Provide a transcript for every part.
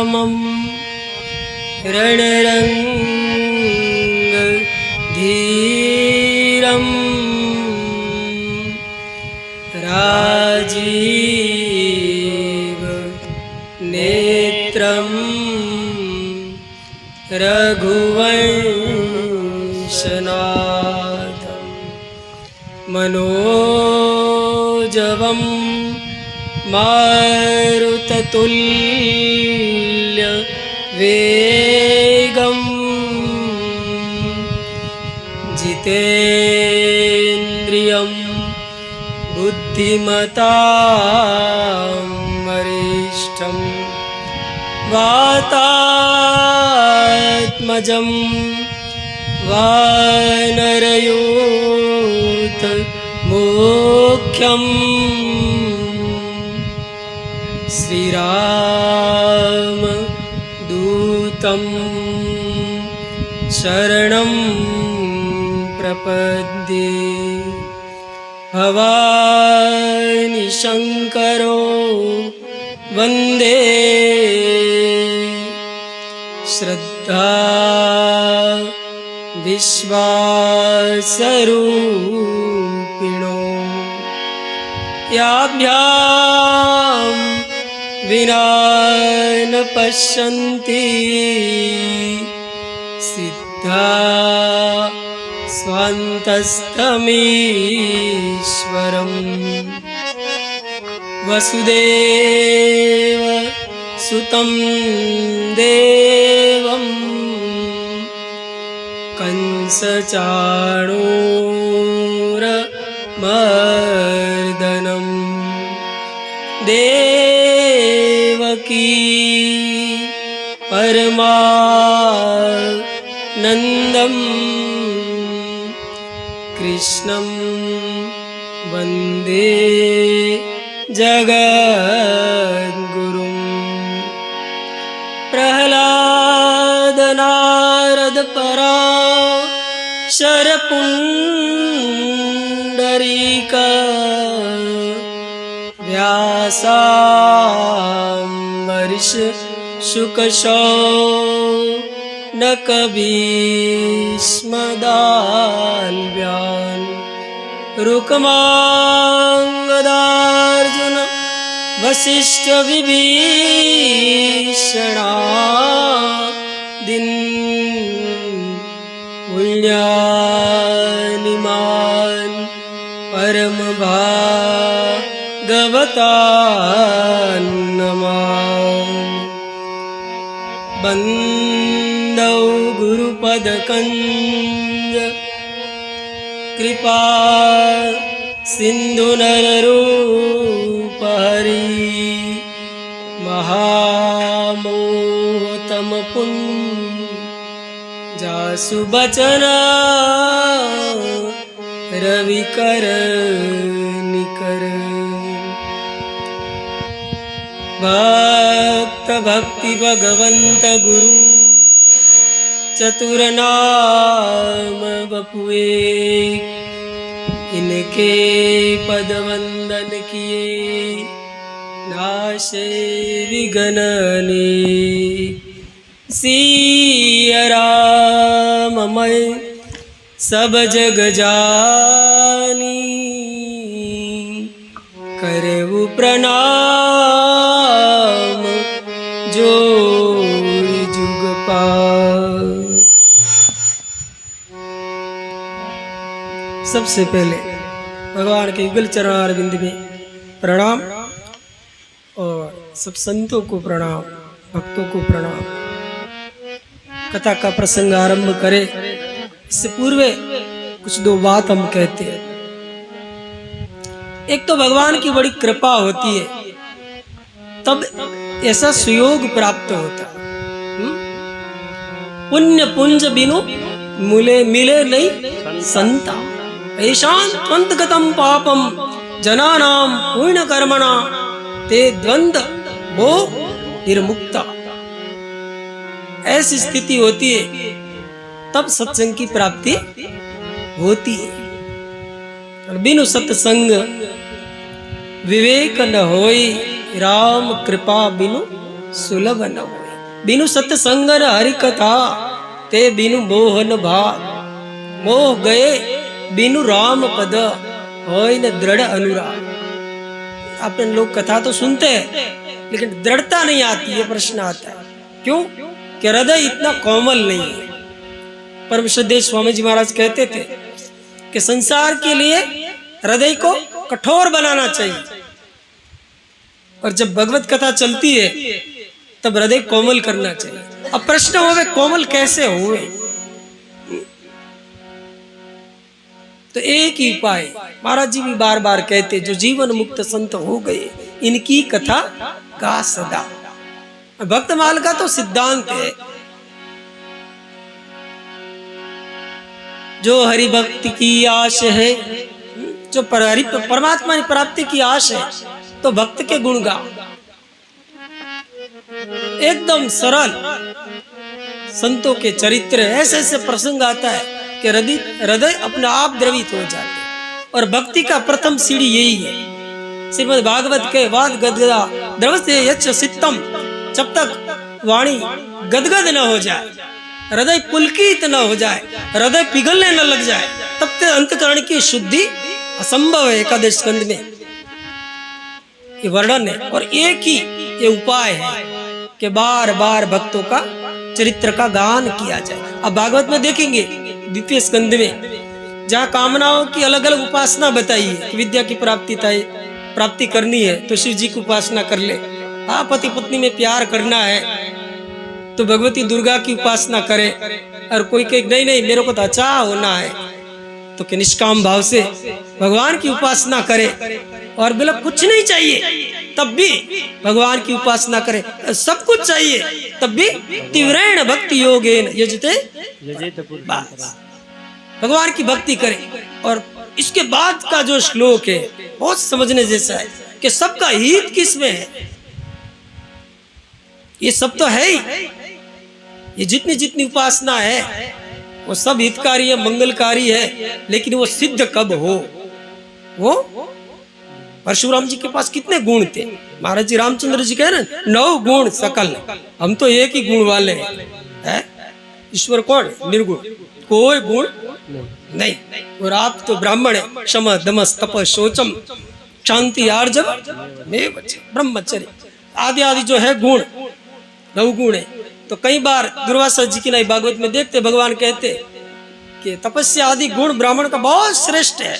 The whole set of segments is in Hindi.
समम रणरंग धीरम राजीव नेत्रम रघुवंशनाथं मनोजवं मारुततुल्य वेगं जितेन्द्रियं बुद्धिमतां वरिष्ठं वातात्मजं वानरयूथ मुख्यं श्रीराम दूतं शरणं प्रपद्ये भवानि शंकरो वन्दे श्रद्धा विश्वासरूपिणो याभ्यां विना न पश्यन्ति सिद्धा स्वान्तस्थमीश्वरम् वसुदेव सुतं देवं कंसचाणूरमर्दनं देवकी परमानन्दं कृष्णं वन्दे जगद्गुरुं प्रह्लाद नारद पराशर पुण्डरीक व्यासाम्बरीष शुक शौनक भीष्मदाल्व्यान् रुक्माङ्गदार्जुन वसिष्ठ विभीषणादिन् पुण्यानिमान् परमभागवतान् नमामि। बन्दौ गुरुपदकञ्ज कृपा सिन्धु नररूप हरि महामोहतम पुञ्जासु बचन रविकर निकर भक्त भक्ति भगवंत गुरु चतुर नाम बपुए इनके पद वंदन किए नाशे विघ्नने सिया राम मैं सब जग जानी करऊ प्रणाम जोड़ जुग पार। सबसे पहले भगवान के युगल चरणारविंद में प्रणाम और सब संतों को प्रणाम, भक्तों को प्रणाम। कथा का प्रसंग आरंभ करें इससे पूर्व कुछ दो बात हम कहते हैं। एक तो भगवान की बड़ी कृपा होती है तब ऐसा सुयोग प्राप्त होता है। पुण्य पुंज बिनु मिले नहीं संता ऐशान त्वंतगतम पापम जनानाम पुण्य कर्मणा ते द्वंद वो निर्मुक्ता। ऐसी स्थिति होती है तब सत्संग की प्राप्ति होती है। और बिनु सत्संग विवेक न होई, राम कृपा बिनु सुलभ न होई। बिनु सत्संग हरि कथा ते बिनु मोहन भाग मोह गए बिनु राम पद होय न दृढ़ अनुराग। आपने लोग कथा तो सुनते हैं लेकिन दृढ़ता नहीं आती, ये प्रश्न आता है। क्यों? कि हृदय इतना कोमल नहीं है। परम श्रद्धेय स्वामी जी महाराज कहते थे कि संसार के लिए हृदय को कठोर बनाना चाहिए, और जब भगवत कथा चलती है तब हृदय कोमल करना चाहिए। अब प्रश्न हो, वे कोमल कैसे हुए? तो एक ही उपाय महाराज जी भी बार बार कहते, जो जीवन मुक्त संत हो गए इनकी कथा गा सदा। भक्तमाल का तो सिद्धांत है, जो हरि भक्ति की आश है, जो परमात्मा की प्राप्ति की आश है, तो भक्त के गुण गा। एकदम सरल संतों के चरित्र, ऐसे ऐसे प्रसंग आता है कि हृदय अपने आप द्रवित हो जाते। और भक्ति का प्रथम सीढ़ी यही है। श्रीमद् भागवत के वाद गदगदा द्रवते यच्च सित्तम, जब तक वाणी गदगद न हो जाए, हृदय पुलकित न हो जाए, हृदय पिघलने न लग जाए, तब तक अंतकरण की शुद्धि असंभव है। एकादश स्कंद में ये वर्णन है। और एक ही ये उपाय है कि बार बार भक्तों का चरित्र का गान किया जाए। अब भागवत में देखेंगे द्वितीय स्कंद में, जहाँ कामनाओं की अलग अलग उपासना बताई है। विद्या की प्राप्ति करनी है तो शिव जी की उपासना कर ले। हाँ, पति पत्नी में प्यार करना है तो भगवती दुर्गा की उपासना करे। और कोई कहे नहीं नहीं मेरे को तो अच्छा होना है, तो कि निष्काम भाव से भगवान की उपासना करे। और बोला कुछ नहीं चाहिए तब भी भगवान की उपासना करे, सब कुछ चाहिए तब भी तीव्रेण भक्ति योगेन यजते, भगवान की भक्ति करे। और इसके बाद का जो श्लोक है बहुत समझने जैसा है कि सबका हित किसमें है। ये सब तो है ही, ये जितनी जितनी उपासना है वो सब हितकारी है, मंगलकारी है, लेकिन वो सिद्ध कब हो? वो परशुराम जी के पास कितने गुण थे? महाराज जी रामचंद्र जी कह रहे हैं 9 गुण सकल, हम तो एक ही गुण वाले हैं। ईश्वर कौन? निर्गुण, कोई गुण नहीं। और आप तो ब्राह्मण है, क्षमा दमस तप शौचम शांति आर्जव ब्रह्मचर्य आदि आदि जो है गुण 9 गुण है। तो कई बार दुर्वासा जी की नहीं भागवत में देखते भगवान कहते कि तपस्या आदि गुण ब्राह्मण का बहुत श्रेष्ठ है,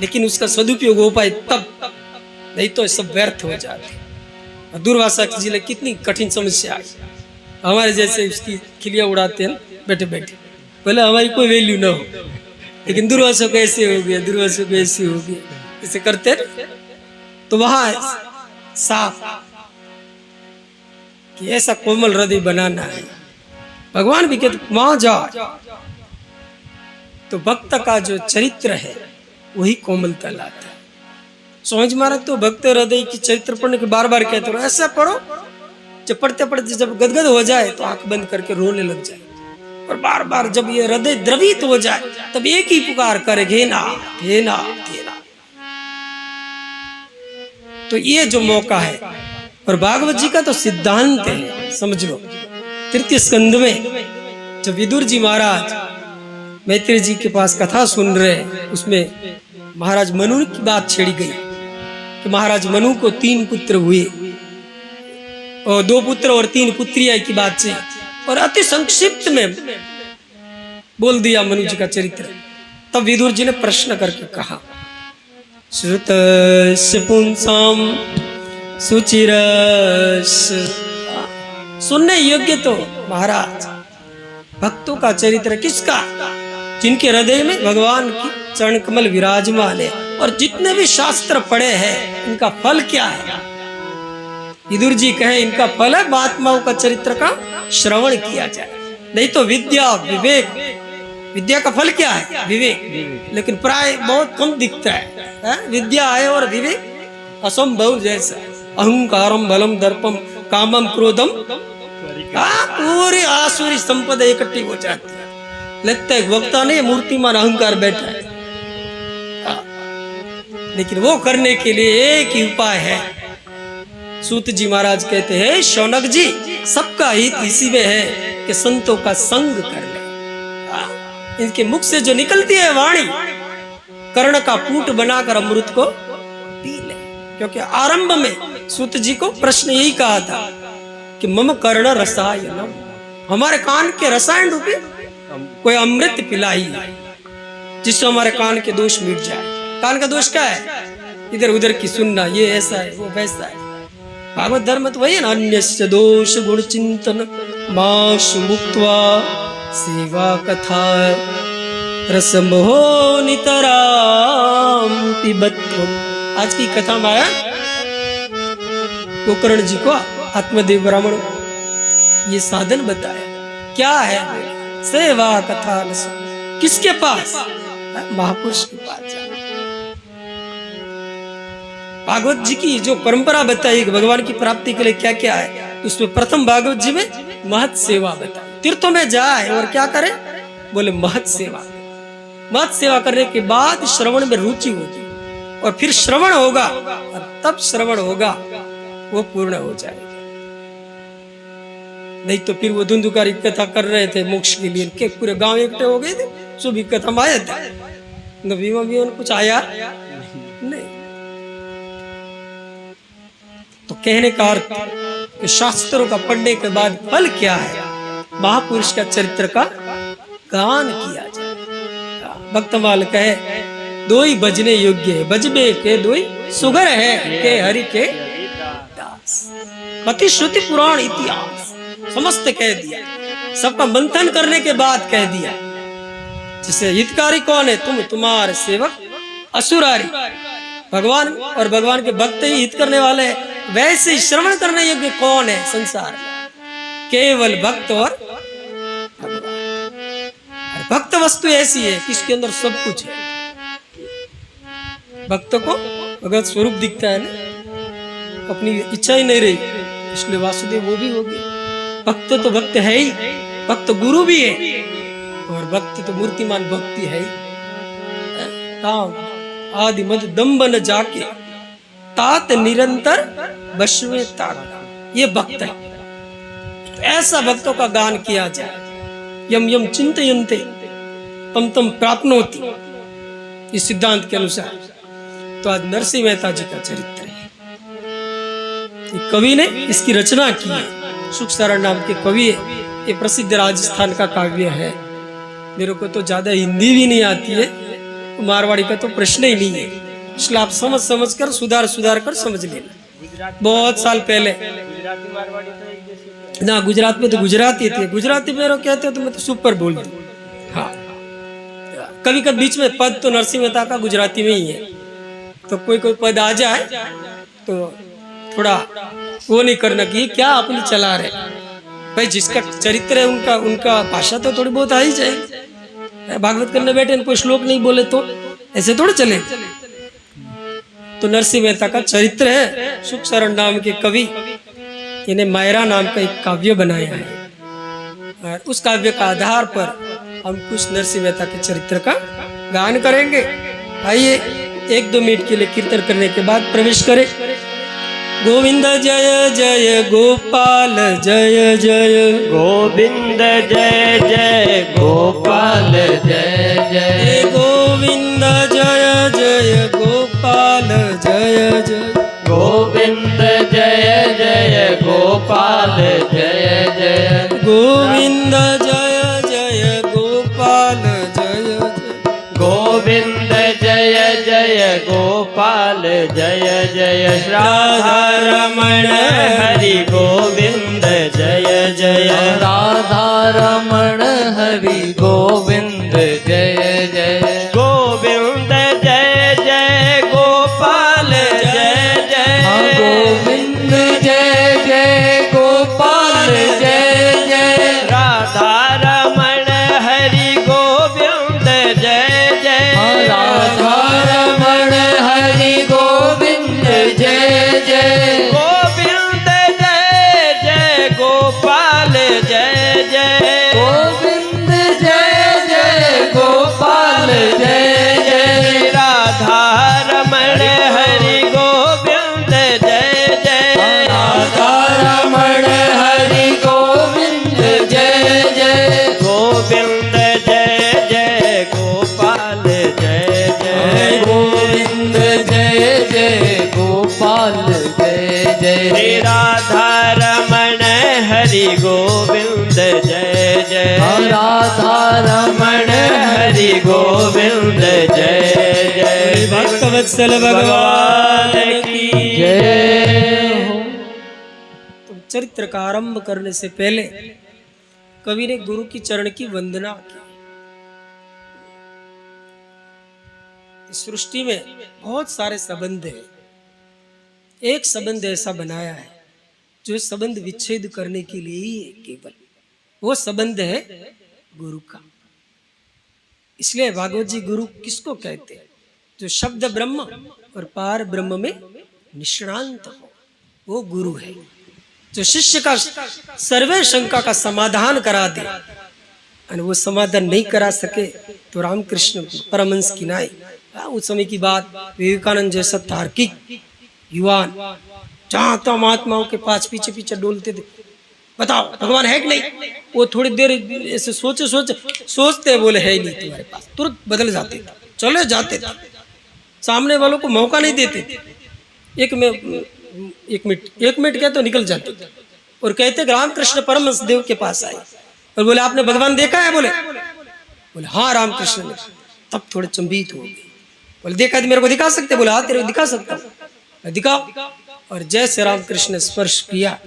लेकिन उसका सदुपयोग हो पाए तब, नहीं तो सब व्यर्थ हो जाते। दुर्वासा जी ने कितनी कठिन समस्या आई। हमारे जैसे उसकी खिलिया उड़ाते हैं बैठे बैठे, बोले हमारी कोई वैल्यू ना हो, लेकिन दुर्वासा को ऐसे हो गया, दुर्वासा को ऐसे हो गया, ऐसे करते। तो वहां साफ कि ऐसा कोमल हृदय बनाना है। भगवान भी कहते वहां जाओ तो भक्त का जो चरित्र है वही कोमलता लाता है। समझ मारा तो भक्त हृदय की चरित्र पढ़ने के बार बार कहते रहो, ऐसा पढ़ो जब पढ़ते पढ़ते जब गदगद हो जाए तो आंख बंद करके रोने लग जाए। और बार बार जब ये हृदय द्रवित हो जाए तब एक ही पुकार करे, घेना घेना घेना। तो ये जो मौका है, और भागवत जी का तो सिद्धांत है, समझ लो। तृतीय स्कंद में जब विदुर जी महाराज मैत्री जी के पास कथा सुन रहे, उसमें महाराज मनु की बात छेड़ी गई कि महाराज मनु को 3 पुत्र हुए, और 2 पुत्र और 3 पुत्रियां की बात से, और अति संक्षिप्त में बोल दिया मनु जी का चरित्र। तब विदुर जी ने प्रश्न करके कहा, श्रुतस्य पुंसाम सुचिरस, सुनने योग्य तो महाराज भक्तों का चरित्र किसका? जिनके हृदय में भगवान की चरण कमल विराजमान है। और जितने भी शास्त्र पढ़े हैं इनका फल क्या है? विदुर जी कहे इनका फल है महात्माओं का चरित्र का श्रवण किया जाए। नहीं तो विद्या विवेक, विद्या का फल क्या है? विवेक, लेकिन प्राय बहुत कम दिखता है। विद्या है और विवेक असंभव जैसा। अहंकारम बलम दर्पम कामम क्रोधम, पूरी आसुरी संपदा इकट्ठी हो जाती है। लगता है वक्ता नहीं, मूर्तिमान अहंकार बैठा है। लेकिन वो करने के लिए एक ही उपाय है सूत जी महाराज कहते हैं, शौनक जी, सबका हित इसी में है कि संतों का संग कर ले। इनके मुख से जो निकलती है वाणी, कर्ण का पूट बनाकर अमृत को पी ले। क्योंकि आरंभ में सूत जी को प्रश्न यही कहा था कि मम कर्ण रसायनम, हमारे कान के रसायन रूपी कोई अमृत पिलाई जिससे हमारे कान के दोष मिट जाए। कान का दोष क्या है? इधर उधर की सुनना, ये ऐसा है वो वैसा है। भागवत धर्म तो वही है ना, अन्यस्य दोष गुण चिंतन माशु मुक्त्वा सेवा कथा रसमोह नितराम पिबत्वम। आज की कथा में आया गोकर्ण जी को आत्मदेव ब्राह्मण ये साधन बताया। क्या है? सेवा कथा रस। किसके पास? महापुरुष के पास जाना। भागवत जी की जो परंपरा बताई भगवान की प्राप्ति के लिए क्या क्या है, उसमें प्रथम भागवत जी में महत सेवा बताई। तीर्थों में जाए और क्या करे? बोले महत सेवा। महत सेवा करने के बाद श्रवण में रुचि होगी और फिर श्रवण होगा और तब श्रवण होगा वो पूर्ण हो जाएगा। नहीं तो फिर वो धुंधुकारी कथा कर रहे थे मोक्ष के लिए, के पूरे गांव इकट्ठे हो गए थे, सुबह कथा में आया था, नबी में कुछ आया नहीं। तो कहने का अर्थ कि शास्त्रों का पढ़ने के बाद फल क्या है? महापुरुष का चरित्र का गान किया जाए। भक्तमाल कहे, दो ही बजने योग्य है, बजबे के दो ही सुगर है के हरि के दास। मति श्रुति पुराण इतिहास समस्त कह दिया, सबका मंथन करने के बाद कह दिया। जिसे हितकारी कौन है? तुम, तुम्हारे सेवक असुरारी। भगवान और भगवान के भक्त ही हित करने वाले हैं। वैसे ही श्रवण करने योग्य कौन है संसार में? केवल भक्त और भक्त वस्तु ऐसी है कि इसके अंदर सब कुछ है। भक्त को भगवत स्वरूप दिखता है ना, अपनी इच्छा ही नहीं रही, इसलिए वासुदेव वो भी हो गए। भक्त तो भक्त है ही, भक्त गुरु भी है और भक्त तो मूर्तिमान भक्ति है ही। काम आदि मद दम्ब न जाके तात निरंतर बश्वे ताक, ये भक्त है। तो ऐसा भक्तों का गान किया जाए। यम यम चिंतयन्ते तम तम प्राप्नोति, इस सिद्धांत के अनुसार। तो आज नरसिंह मेहता जी का चरित्र है। कवि ने इसकी रचना की है, सुख सारण नाम के कवि है। ये प्रसिद्ध राजस्थान का काव्य है। मेरे को तो ज्यादा हिंदी भी नहीं आती है, मारवाड़ी का तो प्रश्न ही नहीं है, इसलिए आप समझ कर सुधार कर समझ लेना। बहुत साल पहले ना, गुजरात में तो गुजराती थी, गुजराती मेरे कहते तो मैं तो सुपर बोलती। हाँ, कभी कभी बीच में पद तो नरसिंह मेहता का गुजराती में ही है, तो कोई पद आ जाए तो थोड़ा वो नहीं करना कि क्या अपनी चला रहे भाई। जिसका चरित्र है उनका भाषा तो थोड़ी बहुत आ ही जाए। भागवत करने बैठे कोई श्लोक नहीं बोले तो ऐसे थोड़े चले। तो नरसिंह मेहता का चरित्र है। सुख शरण नाम के कवि, इन्हें मायरा नाम का एक काव्य बनाया है और उस काव्य का आधार पर हम कुछ नरसिंह मेहता के चरित्र का गान करेंगे। आइए 1-2 मिनट के लिए कीर्तन करने के बाद प्रवेश करें। गोविंद जय जय गोपाल जय जय, गोविंद जय जय गोपाल जय जय, गोविंद जय जय गोपाल जय जय, गोविंद जय जय गोपाल जय जय, गोविंद जय जय गोपाल जय जय, गोविंद जय जय गोपाल जय जय, राधा रमण हरि गोविंद जय जय, राधा रमण हरि गोविंद जय जय, गोविंद जय जय गोपाल जय जय, गोविंद जय जय गोपाल जय जय, राधा रमण हरि गोविंद जय जय, राधा रमण हरि गोविंद जय जय, गोविंद जय जय भक्तवत्सल भगवान की जय हो। तो चरित्र का आरंभ करने से पहले कवि ने गुरु की चरण की वंदना की। इस सृष्टि में बहुत सारे संबंध हैं, एक संबंध ऐसा बनाया है जो संबंध विच्छेद करने के लिए ही है केवल, वो संबंध है गुरु का। इसलिए भागवत जी गुरु किसको कहते हैं? जो शब्द ब्रह्म और पार ब्रह्म में निष्णांत हो, वो गुरु है। जो शिष्य का सर्वे शंका का समाधान करा दे और वो समाधान नहीं करा सके तो रामकृष्ण परमहंस की नाई। उस समय की बात, विवेकानंद जैसा तार्किक युवान जहां तो महात्माओं के पास पीछे पीछे डोलते थे, बताओ भगवान है कि नहीं? वो थोड़ी देर ऐसे सोचते बोले है ही नहीं तुम्हारे पास, तुरंत बदल जाते थे, चले जाते थे, सामने वालों को मौका नहीं देते थे। एक मिनट क्या तो निकल जाते थे और कहते रामकृष्ण परमहंस देव के पास आए और बोले आपने भगवान देखा है? बोले हाँ रामकृष्ण ने। तब थोड़े चंबित हो गए, बोले देखा तो मेरे को दिखा सकते? बोले हाँ तेरे को दिखा सकता हूँ, दिखाओ। और जैसे रामकृष्ण ने स्पर्श किया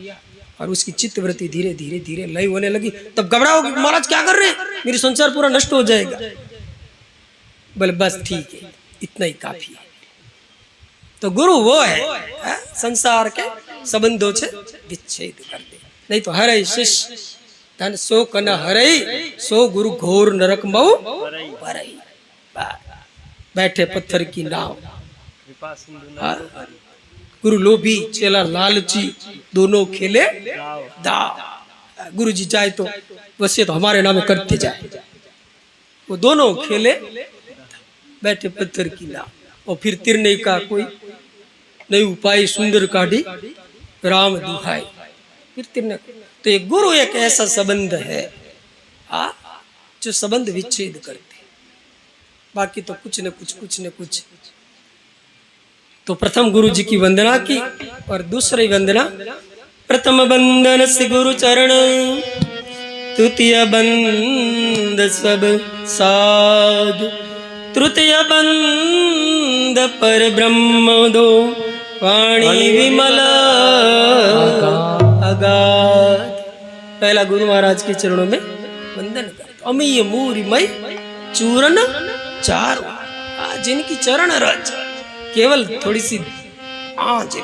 और उसकी चित्तवृत्ति धीरे धीरे धीरे लय होने लगी, तब घबराओ महाराज क्या कर रहे हैं, मेरी संसार पूरा नष्ट हो जाएगा। बोले बस ठीक है, इतना ही काफी है। तो गुरु वो है संसार के संबंधों से विच्छेद कर दे। नहीं तो हरे शिष्य धन सो कन हरे, सो गुरु घोर नरक मऊ परई। बैठे पत्थर की नाव, गुरु लोभी चेला लालची, दोनों खेले दाव। गुरु जी चाहे तो वैसे तो हमारे नाम करते जाए, वो दोनों खेले बैठे पत्थर की नाव। और फिर तिरने का कोई नई उपाय सुंदर काढ़ी राम दुहाई, फिर तिरने। तो ये गुरु एक ऐसा संबंध है जो संबंध विच्छेद करते, बाकी तो कुछ न कुछ। तो प्रथम गुरु जी की वंदना की और दूसरी वंदना, प्रथम बंदन से गुरु चरण, तृतीय बंद सब साध, तृतीय बंद पर ब्रह्म दो, वाणी विमल अगाध। पहला गुरु महाराज के चरणों में वंदन कर। अमीय मूरी मई चूरन चारो, जिनकी चरण रज केवल थोड़ी सी आंच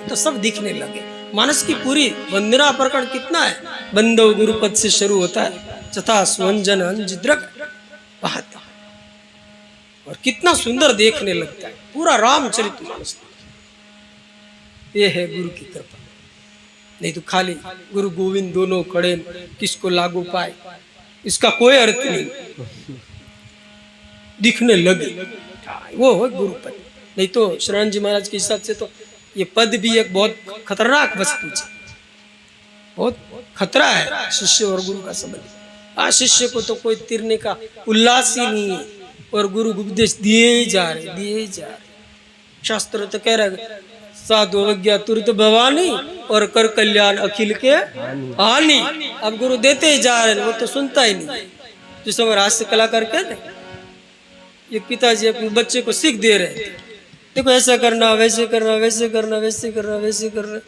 तो सब दिखने लगे। मानस की पूरी वंदना प्रकरण कितना है, बंदो गुरुपद से शुरू होता है, चथा स्वंजन अंजद्रक बहाता, और कितना सुंदर देखने लगता है पूरा रामचरितमानस। ये है गुरु की कृपा। नहीं तो खाली गुरु गोविंद दोनों खड़े, किसको लागू पाए इसका कोई अर्थ नहीं, दिखने लगे वो हो गुरु पद। नहीं तो शरण जी महाराज के हिसाब से तो ये पद भी एक बहुत खतरनाक वस्तु है, बहुत खतरा है शिष्य और गुरु का संबंध। शिष्य को तो कोई तिरने का उल्लास ही नहीं है और गुरु उपदेश दिए जा रहे। शास्त्र तो कह रहा है साधु अवज्ञा तुरत भवानी और कर कल्याण अखिल के हानि। अब गुरु देते ही जा रहे, वो तो सुनता ही नहीं। जिस समय हास्य कलाकार कहते ये पिताजी अपने बच्चे को सीख दे रहे थे, देखो ऐसा करना, वैसे करना, वैसे करना, वैसे करना, वैसे करना।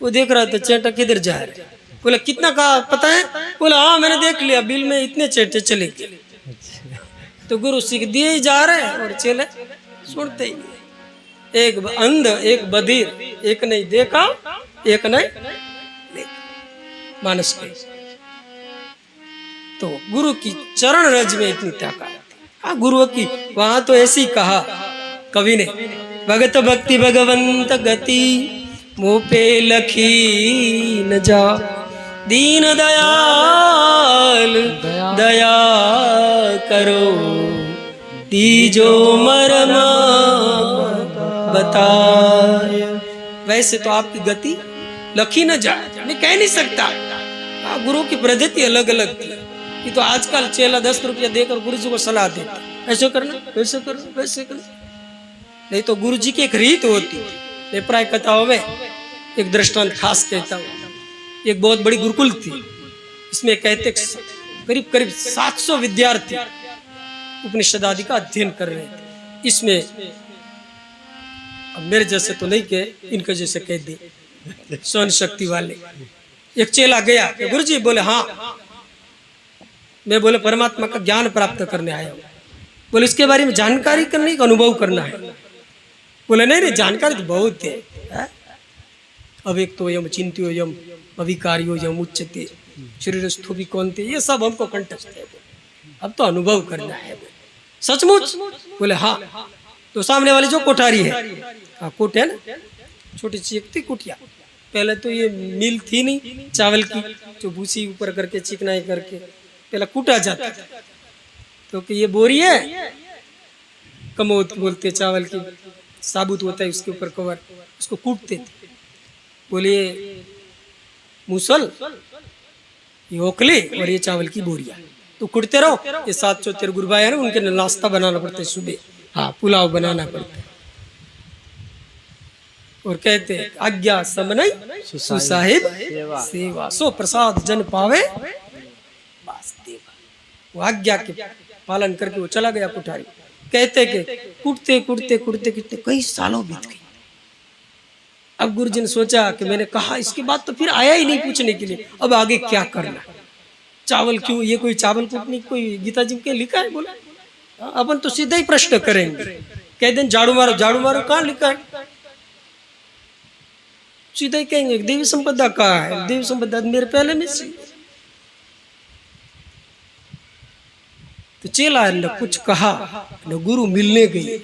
वो देख रहा था चेटा किधर जा रहे। बोला कितना कहा पता है? बोला हाँ मैंने देख लिया, बिल में इतने चेटे चले गए। तो गुरु सीख दिए ही जा रहे हैं और चले सुनते ही नहीं। एक अंध एक बधिर, एक नहीं देखा एक नहीं देखा मानस के। तो गुरु की चरण रज में इतनी ताकत। गुरु की वहां तो ऐसी कहा कवि ने, भगत भक्ति भगवंत गति मुँह पे लखी न जा, दीन दयाल दया करो, दीजो मरम बताए। वैसे तो आपकी गति लखी न जाए, मैं कह नहीं सकता। गुरु की पद्धति अलग अलग थी। ये तो आजकल चेला 10 रुपया देकर गुरु जी को सलाह देता, ऐसे करना, वैसे करना, वैसे करना। नहीं तो गुरु जी की एक रीत होती थी। मैं प्राय कथाओं में एक दृष्टांत खास कहता हूँ। एक बहुत बड़ी गुरुकुल थी, इसमें कहते करीब 700 विद्यार्थी उपनिषद आदि का अध्ययन कर रहे थे। इसमें अब मेरे जैसे तो नहीं कहे, इनके जैसे कह दे, सहन शक्ति वाले। एक चेला गया, गुरुजी बोले हाँ, मैं बोले परमात्मा का ज्ञान प्राप्त करने आया हूँ। बोले इसके बारे में जानकारी करने का अनुभव करना है। बोले नहीं नहीं, जानकारी तो बहुत है, अब एक तो यम चिंत्यो यम अविकार्यो यम उच्चते शरीर स्थूपी कौनते, ये सब हमको कंठस्थ है, अब तो अनुभव करना है। सचमुच? बोले हाँ। तो सामने वाली जो कोठारी है, हाँ कोट है ना, छोटी सी एक थी कुटिया। पहले तो ये मिल थी नहीं चावल की, जो भूसी ऊपर करके चिकनाई करके पहले कूटा जाता था। तो कि ये बोरी है, कमोद बोलते चावल की, साबुत होता है उसके ऊपर कवर, उसको कूटते थे। बोलिए मूसल, ये ओखली और ये चावल की बोरिया, तो कुटते रहो। ये 7 गुरु भाई है ना, उनके नाश्ता बनाना पड़ता है सुबह, हाँ पुलाव बनाना पड़ता है। और कहते हैं आज्ञा समनई सुसाहिब सेवा, सो प्रसाद जन पावे वासुदेवा। वो आज्ञा के पालन करके वो चला गया कुठारी। कहते कि कुटते कुटते कुटते कुटते कई सालों बीत गए। अब गुरुजी ने सोचा कि मैंने कहा इसके बाद तो फिर आया ही नहीं पूछने के लिए, अब आगे क्या करना, चावल क्यों, ये कोई चावल कूटने कोई गीता जी के लिखा है? बोला अपन तो सीधा ही प्रश्न करेंगे, कह दें झाड़ू मारो, झाड़ू मारो कहाँ लिखा है? सीधा ही कहेंगे देवी संपदा कहाँ है? देवी संपदा मेरे पहले में सी। तो चेला न कुछ कहा न गुरु मिलने गए,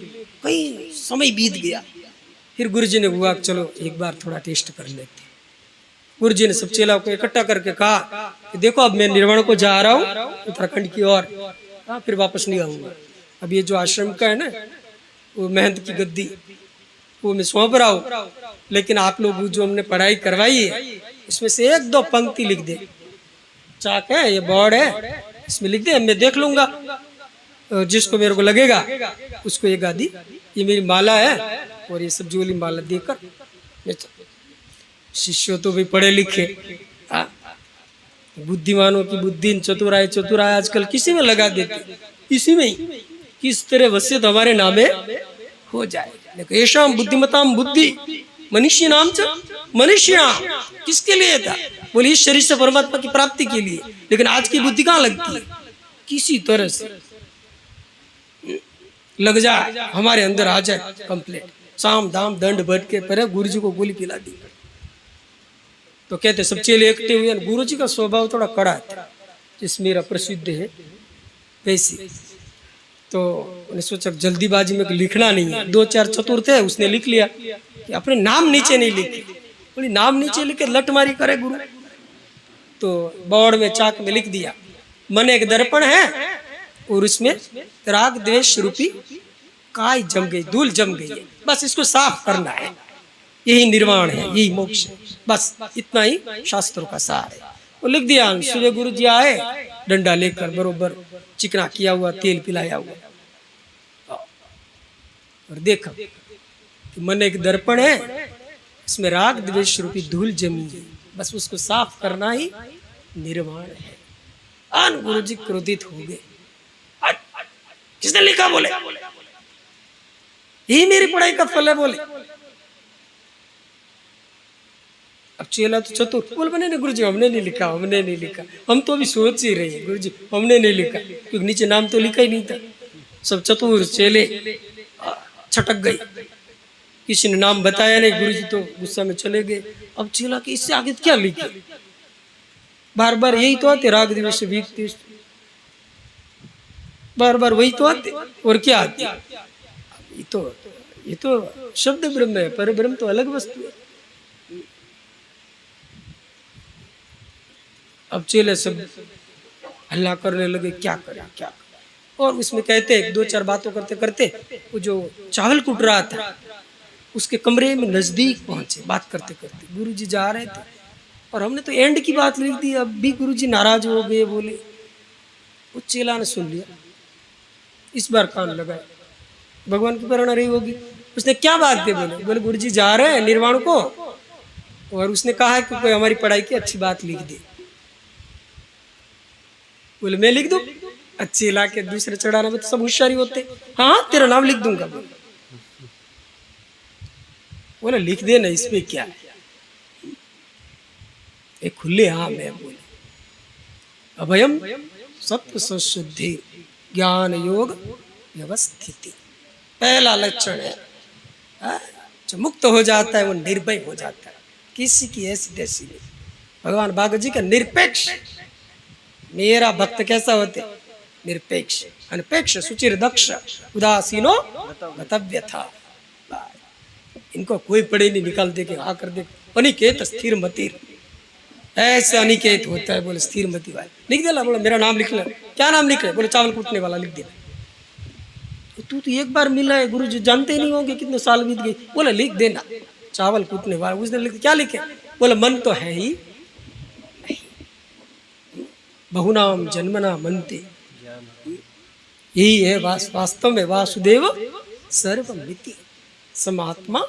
कई समय बीत गया। फिर गुरुजी ने हुआ चलो एक बार थोड़ा टेस्ट कर लेते। गुरुजी ने सब चेला को इकट्ठा करके कहा कि देखो अब मैं निर्वाण को जा रहा हूँ उत्तराखंड की ओर, फिर वापस नहीं आऊंगा। अब ये जो आश्रम का है ना, वो मेहनत की गद्दी वो मैं सौंप रहा हूँ, लेकिन आप लोग जो हमने पढ़ाई करवाई है इसमें से 1-2 पंक्ति लिख दे। चाक है, ये बोर्ड है, इसमें लिख दे, मैं देख लूंगा, जिसको मेरे को लगेगा उसको ये गादी, ये मेरी माला है और ये सब जोली माला देकर। शिष्य तो भी पढ़े लिखे, बुद्धिमानों की बुद्धि, चतुराई चतुराई आजकल किसी में लगा देते, इसी में ही किस तरह वसियत हमारे नामे हो जाए। लेकिन ऐसा बुद्धिमताम बुद्धि मनुष्य नाम च मनुष्य नाम किसके लिए था? बोले इस शरीर से परमात्मा की प्राप्ति के लिए। लेकिन आज की बुद्धि कहाँ लगती है? किसी तरह से लग जाए, हमारे अंदर आ जाए कंप्लीट, साम दाम दंड भट के पर गुरु जी को गोली पिला दी। तो कहते सब चेले इकट्ठे हुए। गुरु जी का स्वभाव थोड़ा कड़ा था, जिस मेरा प्रसिद्ध है वैसे। तो उन्हें सोचा जल्दीबाजी में लिखना नहीं है, 2-4 चतुर थे, उसने लिख लिया कि अपने नाम नीचे नहीं लिखे। बोली नाम नीचे लिखे लट मारी करे गुरु। तो बोर्ड में चाक में लिख दिया मन एक दर्पण है और उसमें राग द्वेष रूपी काई जम गई, धूल जम गई है, बस इसको साफ करना है, यही निर्वाण है, यही मोक्ष है, बस इतना ही शास्त्रों का सार है। वो लिख दिया। सुबह गुरु जी आए डंडा लेकर, बरोबर चिकना किया हुआ तेल पिलाया हुआ, और देखा कि मन एक दर्पण है, इसमें राग द्वेष रूपी धूल जमी है, बस उसको साफ करना ही निर्वाण है। अन गुरु जी क्रोधित हो गए, किसने लिखा? बोले यही मेरी पढ़ाई का फल है। बोले अब चेला तो चतुर बोल बने ना, गुरु जी हमने नहीं लिखा, हमने नहीं लिखा, हम तो अभी सोच ही रहे हैं गुरु जी हमने नहीं लिखा, क्योंकि नीचे नाम तो लिखा ही नहीं था। सब चतुर चेले छटक गए, किसी ने नाम बताया नहीं, गुरु जी तो गुस्सा में चले गए। अब चेला के इससे आगे क्या लिखे? बार बार यही तो आते, राग द्वेष वीक, बार बार वही तो आते, और क्या आते? ये तो शब्द ब्रह्म है, पर ब्रह्म तो अलग वस्तु है। अब चेले सब हल्ला करने लगे, क्या करें क्या करें। और उसमें कहते 2-4 बातों करते करते वो जो चावल कुट रहा था उसके कमरे में नजदीक पहुंचे, बात करते करते गुरुजी जा रहे थे, और हमने तो एंड की बात लिख दी। अब भी गुरुजी नाराज हो गए, बोले। वो चेला ने सुन लिया, इस बार कान लगाया, भगवान की प्रेरणा रही होगी। उसने क्या बात थी? बोले गुरुजी जा रहे हैं निर्वाण को, और उसने कहा कि कोई हमारी पढ़ाई की अच्छी बात लिख दे। बोले मैं लिख दूं? अच्छी ला के दूसरे चढ़ाने में तो सब होशियारी होते। हाँ तेरा नाम लिख दूंगा। बोले लिख देना, इसमें क्या है, एक खुले हाँ मैं बोले अभयम सत्व संशुद्धि ज्ञान योग व्यवस्थिति। पहला लक्षण है, जो मुक्त हो जाता है वो निर्भय हो जाता है, किसी की ऐसी तैसी नहीं। भगवान भागवत जी का निरपेक्ष, मेरा भक्त कैसा होते, निरपेक्ष अनपेक्ष सुचिर दक्ष उदासीनो गतव्य था। इनको कोई पढ़े नहीं, निकाल दे के आकर दे अनिकेत स्थिर मतिर, ऐसे अनिकेत होता है। बोले स्थिर मति वाले लिख देना। बोले मेरा नाम लिख ले। क्या नाम लिख ले? बोले चावल कूटने वाला लिख देना। तू तो एक बार मिला है, गुरु जी जानते नहीं होंगे कितने साल बीत गए। बोले लिख देना चावल कूटने वाला। उसने लिख क्या लिखे? बोले मन तो है ही नहीं, बहुनाम जन्मना मनते, यही है वास्तव में वासुदेव सर्वमिति समात्मा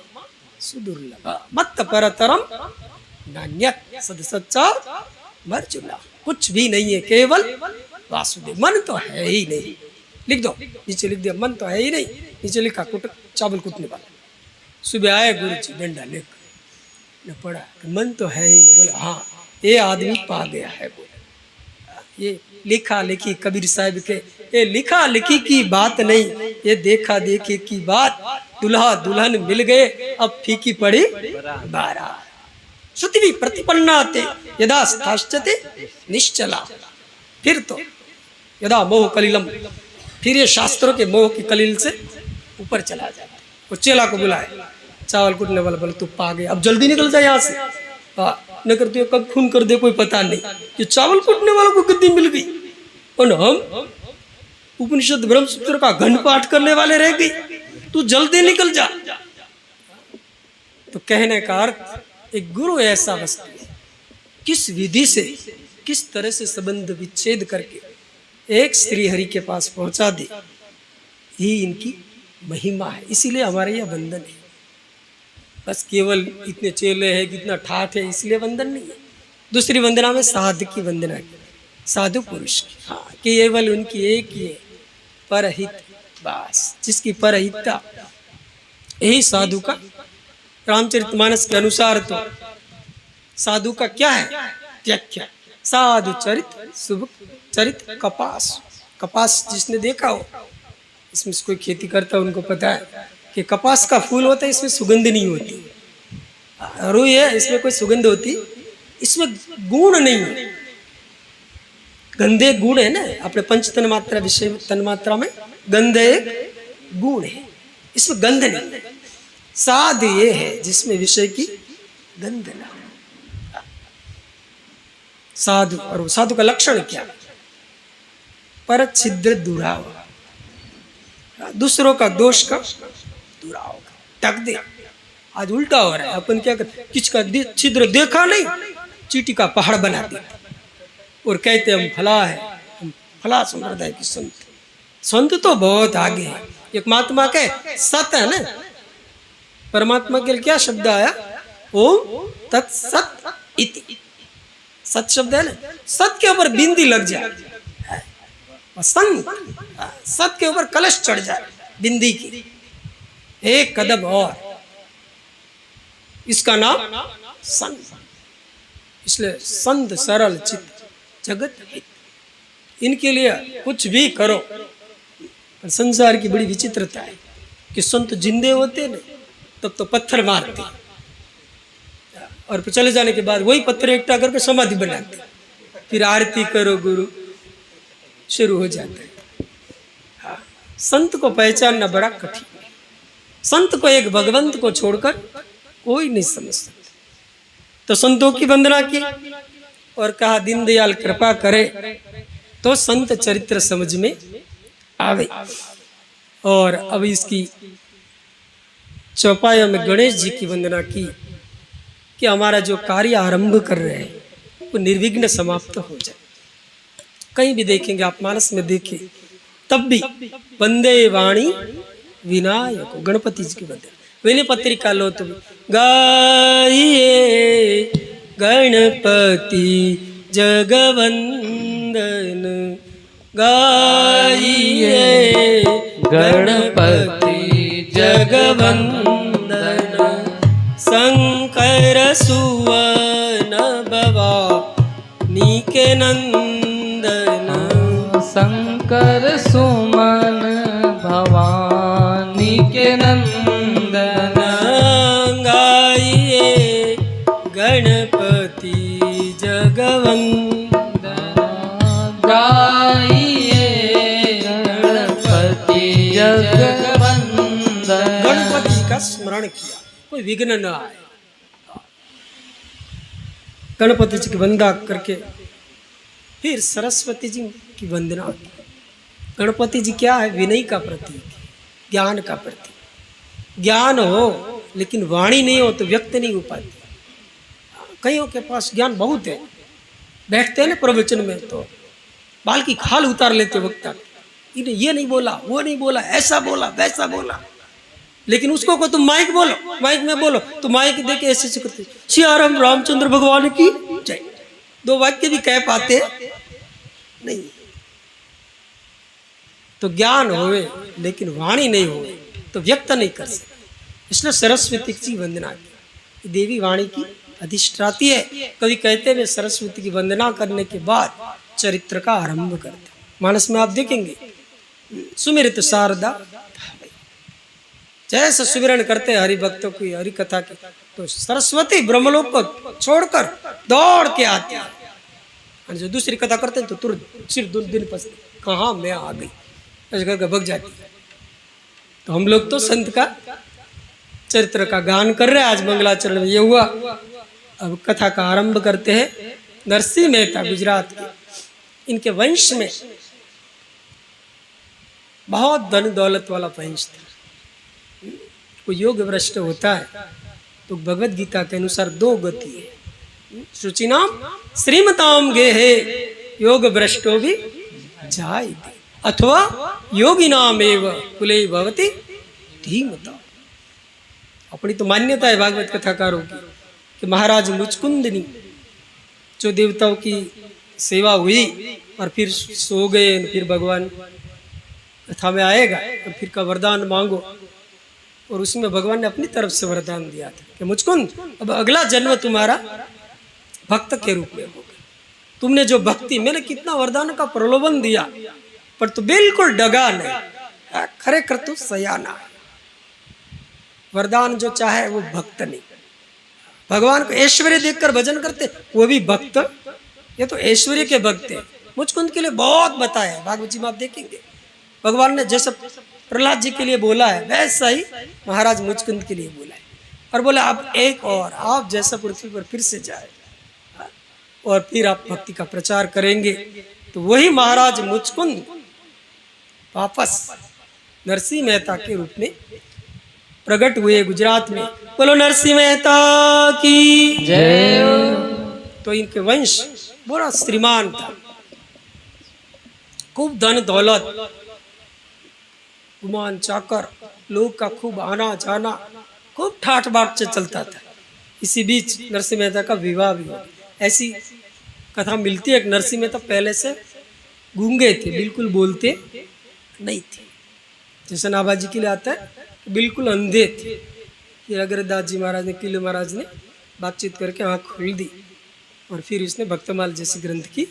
सुदुर्लभ मत परतरम नान्यत सद सच्चा मर्जुला। कुछ भी नहीं है, केवल वासुदेव। मन तो है ही नहीं, लिख दो नीचे, लिख दिया मन तो है ही नहीं, नीचे लिखा चावल कूटने वाला। सुबह आए गुरु जी डंडा लेकर, ने पढ़ा मन तो है ही नहीं। बोले हाँ ये आदमी पा गया है। बोले ये लिखा लिखी कबीर साहब के, ये लिखा लिखी की बात नहीं, ये देखा देखी की बात। दुल्हा दुल्हन मिल गए, अब फीकी पड़ी बारा। श्रुति प्रतिपन्नाते यदा स्थाश्चते निश्चला। फिर तो यदा मोह कलिलम, फिर ये शास्त्रों के मोह की कलील से ऊपर चला जाता। वो चेला को बुलाए, चावल कूटने वाला बोले तू पा गया, अब जल्दी निकल जाए यहाँ से। न करते कब खून कर दे कोई पता नहीं। ये चावल कूटने वालों को गद्दी मिल गई और हम उपनिषद ब्रह्मसूत्र का घन पाठ करने वाले रह गई। तू जल्दी निकल जा। तो कहने का अर्थ, एक गुरु ऐसा वस्तु है, किस विधि से किस तरह से संबंध विच्छेद करके एक श्री हरि के पास पहुंचा दे, ही इनकी महिमा है। इसीलिए हमारे यह बंधन है। बस केवल इतने चेले हैं, कितना ठाठ है, इसलिए वंदन नहीं है। दूसरी वंदना में साधु की वंदना की, साधु पुरुष की। हाँ केवल उनकी एक ही है, परहित, बस जिसकी परहितता। यही साधु का रामचरितमानस के अनुसार तो साधु का क्या है, व्याख्या। साधु चरित शुभ चरित कपास। कपास जिसने देखा हो, इसमें से कोई खेती करता है उनको पता है कि कपास का फूल होता है, इसमें सुगंध नहीं होती। रुई है, इसमें कोई सुगंध होती, इसमें गुण नहीं है। गंधे गुण है ना, अपने पंच तन मात्रा विषय तन मात्रा में गंध एक गुण है, इसमें गंध नहीं। साध ये है जिसमें विषय की गंध ना। साधु, और साधु का लक्षण क्या? पर छिद्र दुराव, दूसरों का दोष का दुराव ढक दे। आज उल्टा हो रहा है, अपन क्या करते, किसका छिद्र देखा नहीं, चीटी का पहाड़ बना देते और कहते हम फला है, हम फला संप्रदाय की संत। संत तो बहुत आगे है। एक महात्मा के सत है ना, परमात्मा के लिए क्या शब्द आया, ओम तत्सत इति। सत शब्द है ना, सत के ऊपर बिंदी लग जाए, संत सत के ऊपर कलश चढ़ जाए बिंदी की, एक कदम और, इसका नाम संत। इसलिए संत सरल चित्त जगत हित, इनके लिए कुछ भी करो। पर संसार की बड़ी विचित्रता है कि संत जिंदे होते ना तब तो पत्थर मारते, और चले जाने के बाद वही पत्थर इकट्ठा करके समाधि बनाते, फिर आरती करो गुरु, शुरू हो जाता है। हाँ, संत को पहचानना बड़ा कठिन है। संत को एक भगवंत को छोड़कर कोई नहीं समझ सकता। तो संतों की वंदना की और कहा दीनदयाल कृपा करे तो संत चरित्र समझ में आवे। और अब इसकी चौपाया में गणेश जी की वंदना की कि हमारा जो कार्य आरंभ कर रहे हैं वो निर्विघ्न समाप्त हो जाए। कहीं भी देखेंगे आप, मानस में देखें तब भी वंदे वाणी विनायक, गणपति जी की वंदना। विनय पत्रिका लो तुम, गाइए गणपति जगवंदन गाइए गणपति जगवंदन शंकर सुवन भवानी के नंदन शंकर सुमन भवानी के नंदन गाइए गणपति जगवंदन गाइए गणपति जगवंदन। गणपति का स्मरण किया, कोई विघ्न न आए। गणपति जी की वंदना करके फिर सरस्वती जी की वंदना की। गणपति जी क्या है? विनय का प्रतीक, ज्ञान का प्रतीक। ज्ञान हो लेकिन वाणी नहीं हो तो व्यक्त नहीं हो पाती। कईयों के पास ज्ञान बहुत है, बैठते हैं ना प्रवचन में तो बाल की खाल उतार लेते वक्ता, इन्हें ये नहीं बोला, वो नहीं बोला, ऐसा बोला, वैसा बोला। लेकिन उसको को तुम माइक बोलो, माइक में बोलो तो माइक दे के ऐसे करते, सियाराम रामचंद्र भगवान की जय। दो वाक्य भी कह पाते नहीं। तो ज्ञान होवे लेकिन वाणी नहीं होवे तो व्यक्त नहीं कर सकते। इसलिए सरस्वती की वंदना की। देवी वाणी की अधिष्ठाती है। कवि कहते हैं सरस्वती की वंदना करने के बाद चरित्र का आरंभ करते। मानस में आप देखेंगे सुमिरित शारदा, जैसे सुमिरन करते हैं हरि भक्तों की, हरि कथा की, तो सरस्वती ब्रह्मलोक को छोड़कर दौड़ के आती है। और जो दूसरी कथा करते हैं तो तुरंत सिर दिन पसते, कहाँ मैं आ गई ऐसे करके भग जाती है। तो हम लोग तो संत का चरित्र का गान कर रहे हैं। आज मंगलाचरण में ये हुआ। अब कथा का आरंभ करते हैं। नरसिंह मेहता गुजरात के, इनके वंश में बहुत धन दौलत वाला वंश था। कोई योग भ्रष्ट होता है तो भगवत गीता के अनुसार दो गति है। शुचि नाम श्रीमताम गे है योग भ्रष्टो भी जाय अथवा योगी नाम एव कुले भवती धीमता। अपनी तो मान्यता है भागवत कथाकारों की कि महाराज मुचकुंदनी जो देवताओं की सेवा हुई और फिर सो गए, फिर भगवान कथा में आएगा और फिर का वरदान मांगो, और उसमें भगवान ने अपनी तरफ से वरदान दिया था कि मुचकुंद अब अगला जन्म तुम्हारा भक्त के रूप में होगा। तुमने जो भक्ति, मैंने कितना वरदान का प्रलोभन दिया पर तू बिल्कुल डगा नहीं, खरे कर तू सयाना। वरदान जो चाहे वो भक्त नहीं। भगवान को ऐश्वर्य देखकर भजन करते वो भी भक्त, ये तो ऐश्वर्य के भक्त है। मुचकुंद के लिए बहुत बताया है, भागवत जी में आप देखेंगे। भगवान ने जैसा प्रहलाद जी के लिए बोला है वैसा ही महाराज मुचकुंद के लिए बोला है, और बोला आप एक और आप जैसा पृथ्वी पर फिर से जाए और फिर आप भक्ति का प्रचार करेंगे। तो वही महाराज मुचकुंद वापस नरसिंह मेहता के रूप में प्रकट हुए गुजरात में। बोलो नरसिंह मेहता की जय। तो इनके वंश बड़ा श्रीमान था, खूब धन दौलत, गुमान चाकर, लोग का खूब आना जाना, खूब ठाठ बाट से चलता था। इसी बीच नरसिंह मेहता का विवाह भी हुआ। ऐसी कथा मिलती है कि नरसिंह मेहता पहले से गूंगे थे, बिल्कुल बोलते नहीं थे। जैसे नाभाजी के लिए आता है बिल्कुल अंधे थे। फिर अग्रदास जी महाराज ने, किले महाराज ने बातचीत करके आँख खोल दी और फिर उसने भक्तमाल जैसी ग्रंथ की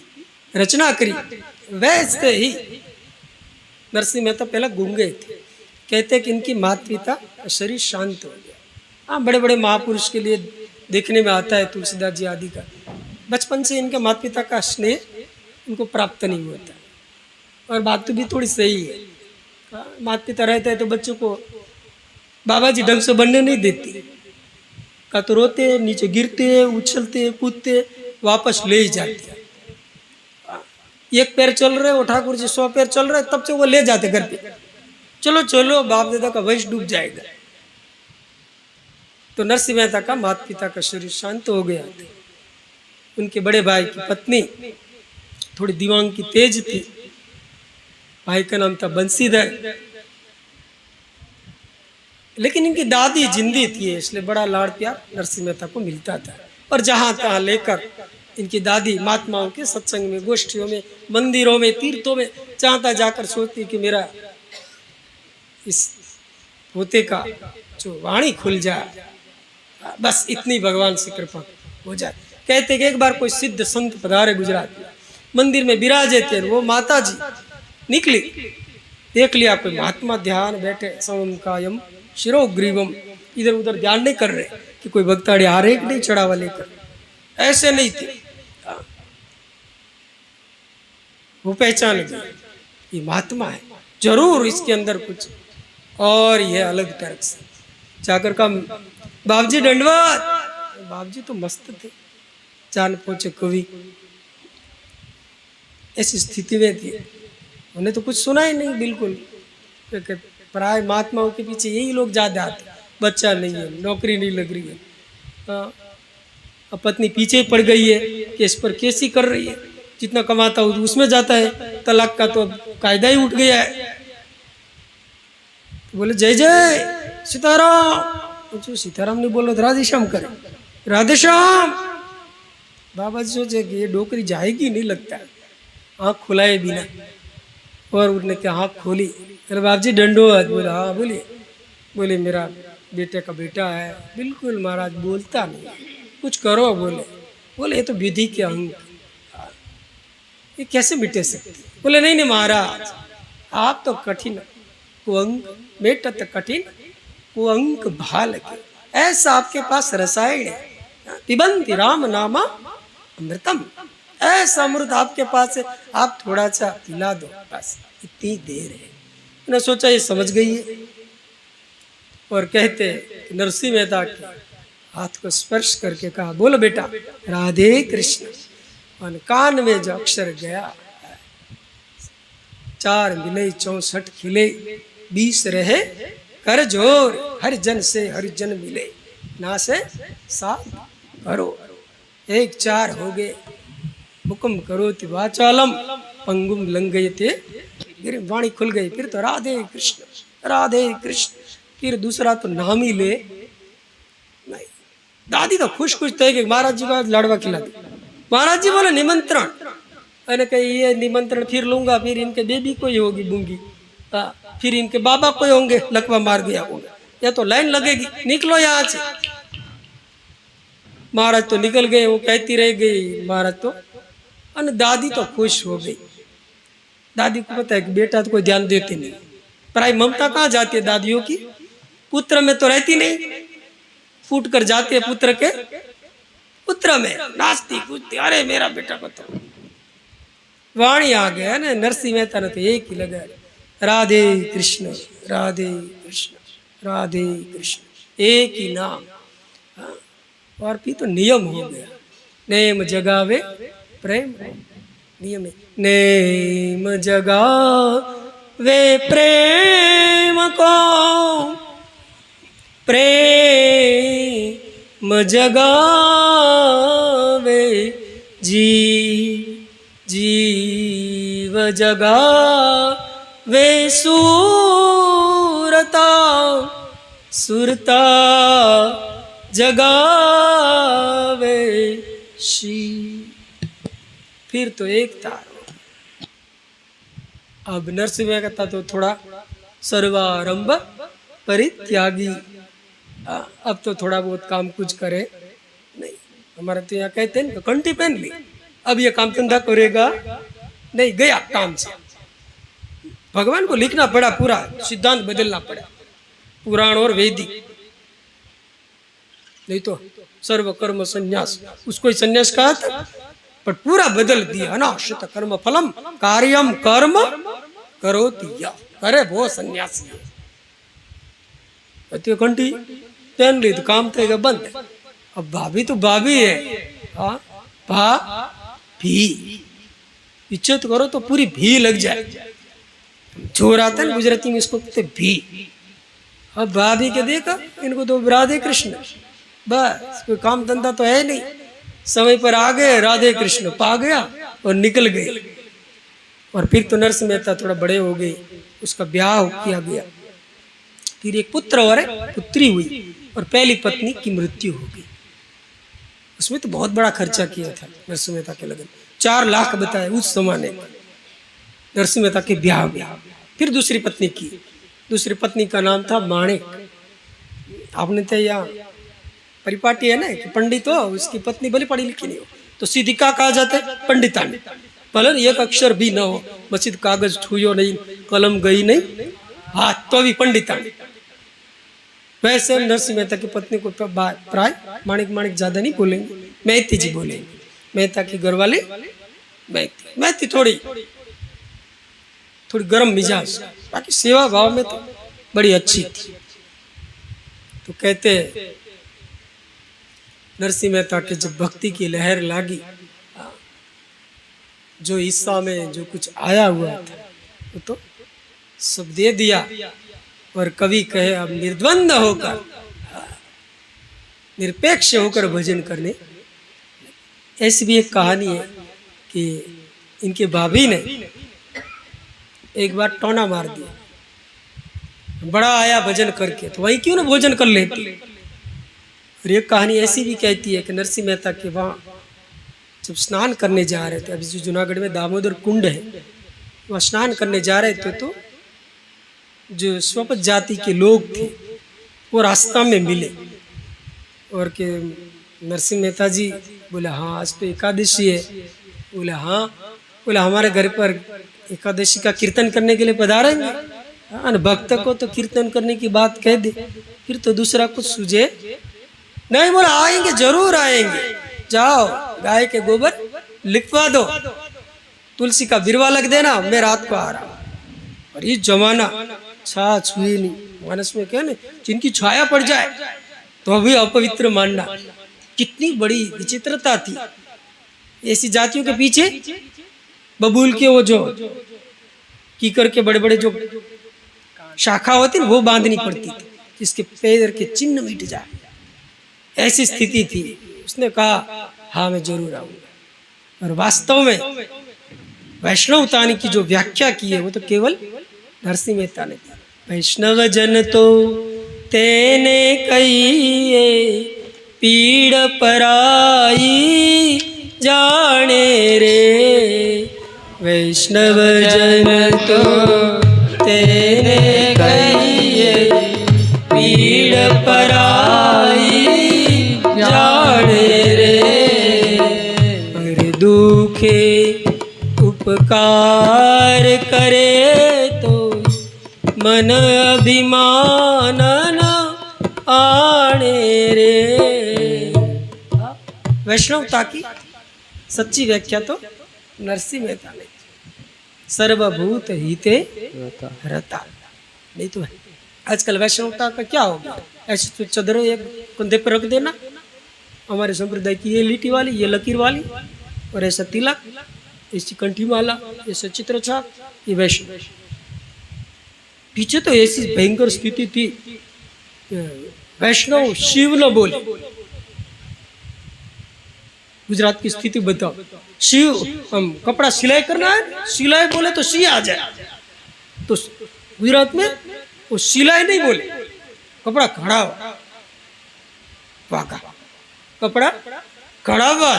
रचना करी। वैसे ही नरसिंह मेहता पहले गूंगे थे। कहते कि इनकी माता पिता का शरीर शांत हो गया। हाँ, बड़े बड़े महापुरुष के लिए देखने में आता है, तुलसीदास जी आदि का, बचपन से इनके माता पिता का स्नेह इनको प्राप्त नहीं होता। और बात तो भी थोड़ी सही है, माता पिता रहते हैं तो बच्चों को बाबा जी ढंग से बनने नहीं देती। का तो रोते, नीचे गिरते, उछलते, कूदते, वापस ले ही जाते हैं। एक पैर चल रहे वो ठाकुर जी 100 पैर चल रहे तब से वो ले जाते घर पे, चलो चलो बाप दादा का वंश डूब जाएगा। तो नरसिंह मेहता का माता पिता का शरीर शांत हो गया। उनके बड़े भाई की पत्नी थोड़ी दिमाग की तेज थी। भाई का नाम था बंसीधर, लेकिन इनकी दादी जिंदी थी, इसलिए बड़ा लाड़ प्यार नरसिंह मेहता को मिलता था। और जहाँ तहाँ लेकर इनकी दादी महात्माओं के सत्संग में, गोष्ठियों में, मंदिरों में, तीर्थों में चाहता जाकर सोचती कि मेरा इस पोते का जो वाणी खुल जाए, बस इतनी भगवान से कृपा हो जाए। कहते कि एक बार कोई सिद्ध संत पधारे गुजरात में, मंदिर में विराजे थे, वो माता जी निकली, देख लिया कोई महात्मा ध्यान बैठे, समम कायम शिरोग्रीवम, इधर उधर ध्यान नहीं कर रहे कि कोई भक्ताड़ी आ रहे कि नहीं चढ़ावा लेकर, ऐसे नहीं थे। वो पहचान गए ये महात्मा है, जरूर इसके अंदर कुछ और ये अलग तर्क से। जाकर कहा बाबजी दंडवत। बाबजी तो मस्त थे, जान पहुंचे कवि, ऐसी स्थिति में थी, उन्हें तो कुछ सुना ही नहीं बिल्कुल। प्राय महात्माओं के पीछे यही लोग ज्यादा आते, बच्चा नहीं है, नौकरी नहीं लग रही है, अब पत्नी पीछे पड़ गई है, केस पर केस ही कर रही है, जितना कमाता हो उसमें जाता है, तलाक का तो कायदा ही उठ गया है। तो बोले जय जय सीताराम। जो सीताराम ने बोलो राधे श्याम करे, राधे श्याम। बाबा जी सोचे कि ये डोकरी जाएगी नहीं लगता है, आँख खुलाए बिना, और उन्होंने क्या आँख खोली, अरे बाप जी दंडोत। बोले हाँ बोलिए। बोले मेरा बेटे का बेटा है, बिल्कुल महाराज बोलता नहीं, कुछ करो। बोले ये तो विधि के अंग, ये कैसे मिटे सकते। बोले नहीं नहीं महाराज, आप तो कठिन कुअंग मेटत कठिन कुअंग भाल के, ऐसा आपके पास रसायन है, पिबंती राम नामा अमृतम, ऐसा अमृत आपके पास है, आप थोड़ा सा पिला दो, बस इतनी देर है। मैंने सोचा ये समझ गई है, और कहते नरसिंह मेहता के हाथ को स्पर्श करके कहा बोलो बेटा राधे कृष्ण। और कान में जो अक्षर गया, 4 मिले 64 खिले, 20 रहे कर जोर, हर जन से हर जन मिले, ना से 7 करो, 1 4 हो गए। हुक्म करो वाचालम पंगुम लंघयते, फिर वाणी खुल गई, फिर तो राधे कृष्ण राधे कृष्ण। फिर दूसरा तो नाम ही ले नहीं। दादी तो खुश खुश थे कि महाराज जी का लाडवा खिला दे। महाराज जी बोले निमंत्रण, मैंने कहा ये निमंत्रण फिर लूंगा, फिर इनके बेबी कोई होगी बूंगी, फिर इनके बाबा कोई होंगे लकवा मार गया होगा, या तो लाइन लगेगी, निकलो यहाँ से। महाराज तो निकल गए, वो कहती रह गई महाराज तो, और दादी तो खुश हो गई। दादी को पता है कि बेटा तो कोई ध्यान देते नहीं, प्राय ममता कहाँ जाती है दादियों की, पुत्र में तो रहती नहीं, फूट कर जाती है पुत्र के पुत्र में, नाचती कूदती, अरे मेरा बेटा को तो। वाणी आ गया ना, नरसिंह मेहता ने तो एक ही लगा, राधे कृष्ण राधे कृष्ण राधे कृष्ण, एक ही नाम। और फिर तो नियम हो गया, नेम जगावे प्रेम, नियम नेम जगावे प्रेम को, प्रेम जगावे जीव जगावे सूरता, सुरता जगावे शिव। फिर तो एक तार। अब नरसिंह कहता तो थोड़ा सर्वारंभ परित्यागी, अब तो थोड़ा बहुत काम कुछ करे नहीं। हमारे तो यहाँ कहते हैं कंठी पहन ली, अब ये काम धंधा करेगा नहीं, गया काम से। भगवान को लिखना पड़ा, पूरा सिद्धांत बदलना पड़ा, पुराण और वैदिक, नहीं तो सर्व कर्म संन्यास, उसको ही संन्यास कहा था, पर पूरा बदल दिया। अनाश्रित कर्म फलम कार्यम कर्म करोति यः, करे वो संन्यासी है। कंठी पहन ली तो काम थे बंद। अब भाभी तो भाभी है, हाँ भी इज्जत करो तो पूरी भी लग जाए। जोर आता है गुजराती में इसको कहते भी। अब भाभी के देखा इनको तो राधे कृष्ण, बस कोई काम धंधा तो है नहीं, समय पर आ गए, राधे कृष्ण पा गया और निकल गए। और फिर तो नरसिंह मेहता थोड़ा बड़े हो गए, उसका ब्याह किया गया, फिर एक पुत्र और पुत्री हुई, और पहली पत्नी की मृत्यु हो गई। उसमें तो बहुत बड़ा खर्चा किया था नरसिंह मेहता के लगन, 4 लाख बताए उस जमाने में। नरसिंह मेहता के ब्याह हुआ। फिर दूसरी पत्नी की, दूसरी पत्नी का नाम था माणिक। आपने तो यहाँ परिपाटी है ना कि पंडित हो, उसकी पत्नी भले पढ़ी लिखी नहीं हो तो सीधी का कहा जाता है, पंडितानी। भले एक अक्षर भी न हो, मसीद कागज छुयो नहीं, कलम गई नहीं हाथ, तो भी पंडितानी। वैसे नरसिंह मेहता की पत्नी को प्राय माणिक माणिक ज्यादा नहीं बोलेंगे, मेहती जी बोलेंगे। मेहता की घरवाली मेहती, मेहती थोड़ी गर्म मिजाज, बाकी सेवा भाव में तो बड़ी अच्छी थी। तो कहते नरसिंह मेहता के जब भक्ति की लहर लागी, जो हिस्सा में जो कुछ आया हुआ था वो तो सब दे दिया। और कवि कहे अब निर्द्वंद होकर, निरपेक्ष होकर भजन करने। ऐसी भी एक कहानी है कि इनके भाभी ने एक बार टोना मार दिया, बड़ा आया भजन करके, तो वहीं क्यों ना भोजन कर लेती। और एक कहानी ऐसी भी कहती है कि नरसिंह मेहता के वहाँ जब स्नान करने जा रहे थे, अभी जो जूनागढ़ में दामोदर कुंड है, वहाँ स्नान करने जा रहे थे, तो जो स्वपत जाति के लोग थे वो रास्ता में मिले और के नरसिंह मेहता जी बोले हाँ आज तो एकादशी है। बोले हाँ, बोले हमारे घर पर एकादशी का कीर्तन करने के लिए पधारेंगे। हाँ, भक्त को तो कीर्तन करने की बात कह दे, फिर तो दूसरा कुछ सूझे नहीं। बोला आएंगे, जरूर आएंगे, जाओ गाय के गोबर लिखवा दो, तुलसी का बिरवा लग देना, मैं रात को आ रहा हूँ। और ये जमाना छाछ हुई नहीं, मानस में क्या ना, जिनकी छाया पड़ जाए तो अभी अपवित्र मानना, कितनी बड़ी विचित्रता थी। ऐसी जातियों के पीछे बबूल के वो जो कीकर के बड़े बड़े जो शाखा होती ना, वो बांधनी पड़ती थी जिसके पैर के चिन्ह मिट जाए, ऐसी स्थिति थी। उसने कहा हाँ मैं जरूर आऊंगा। और वास्तव में वैष्णवतानी की जो व्याख्या की है वो तो केवल नरसिंह मेहता ने की। वैष्णव जन तो तेने कहिए पीड़ पराई जाने रे। वैष्णव जन तो तेने कहिए पीड़ पराई जाने रे। पर दुखे उपकार करे तो मन अभिमान न आने रे। वैष्णवता की सच्ची व्याख्या तो नरसिंह मेहता ने, सर्वभूत हिते रता। नहीं तो आजकल वैष्णवता का क्या हो गया, ऐसे तो चदर एक कंधे पर रख देना, हमारे संप्रदाय की ये लीटी वाली, ये लकीर वाली, और ऐसा तिलक, ऐसी कंठी माला, ऐसा चित्र छाप, ये वैष्णव। पीछे तो ऐसी भयंकर स्थिति थी, वैष्णव शिव न बोले। गुजरात की स्थिति बताओ, शिव हम कपड़ा सिलाई करना है, सिलाई बोले तो सी आ जाए, तो गुजरात में वो सिलाई नहीं बोले, कपड़ा खड़ा वाका, कपड़ा खड़ा हुआ,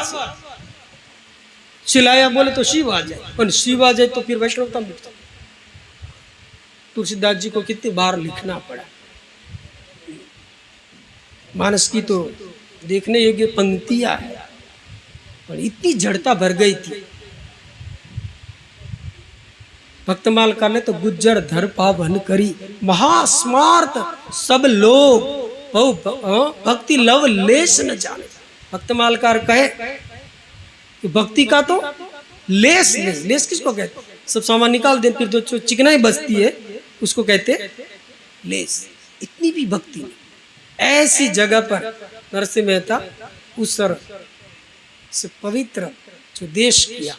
सिलाया बोले तो शिव आ जाए, और शिव आ जाए तो फिर वैष्णवता मिटता। तुलसीदास जी को कितनी बार लिखना पड़ा, मानस की तो देखने योग्य पंक्तियां है, और इतनी जड़ता भर गई थी। भक्तमाल का ने तो गुज्जर धर पावन करी, महास्मार्त सब लोग भक्ति लव लेस न जाने। भक्तमालकार कहे कि भक्ति का तो लेस नहीं, लेस किसको कहते, सब सामान निकाल दे फिर जो चिकनाई बचती है उसको कहते लेस। इतनी भी भक्ति नहीं। ऐसी जगह पर नरसिंह मेहता उस से पवित्र जो देश किया,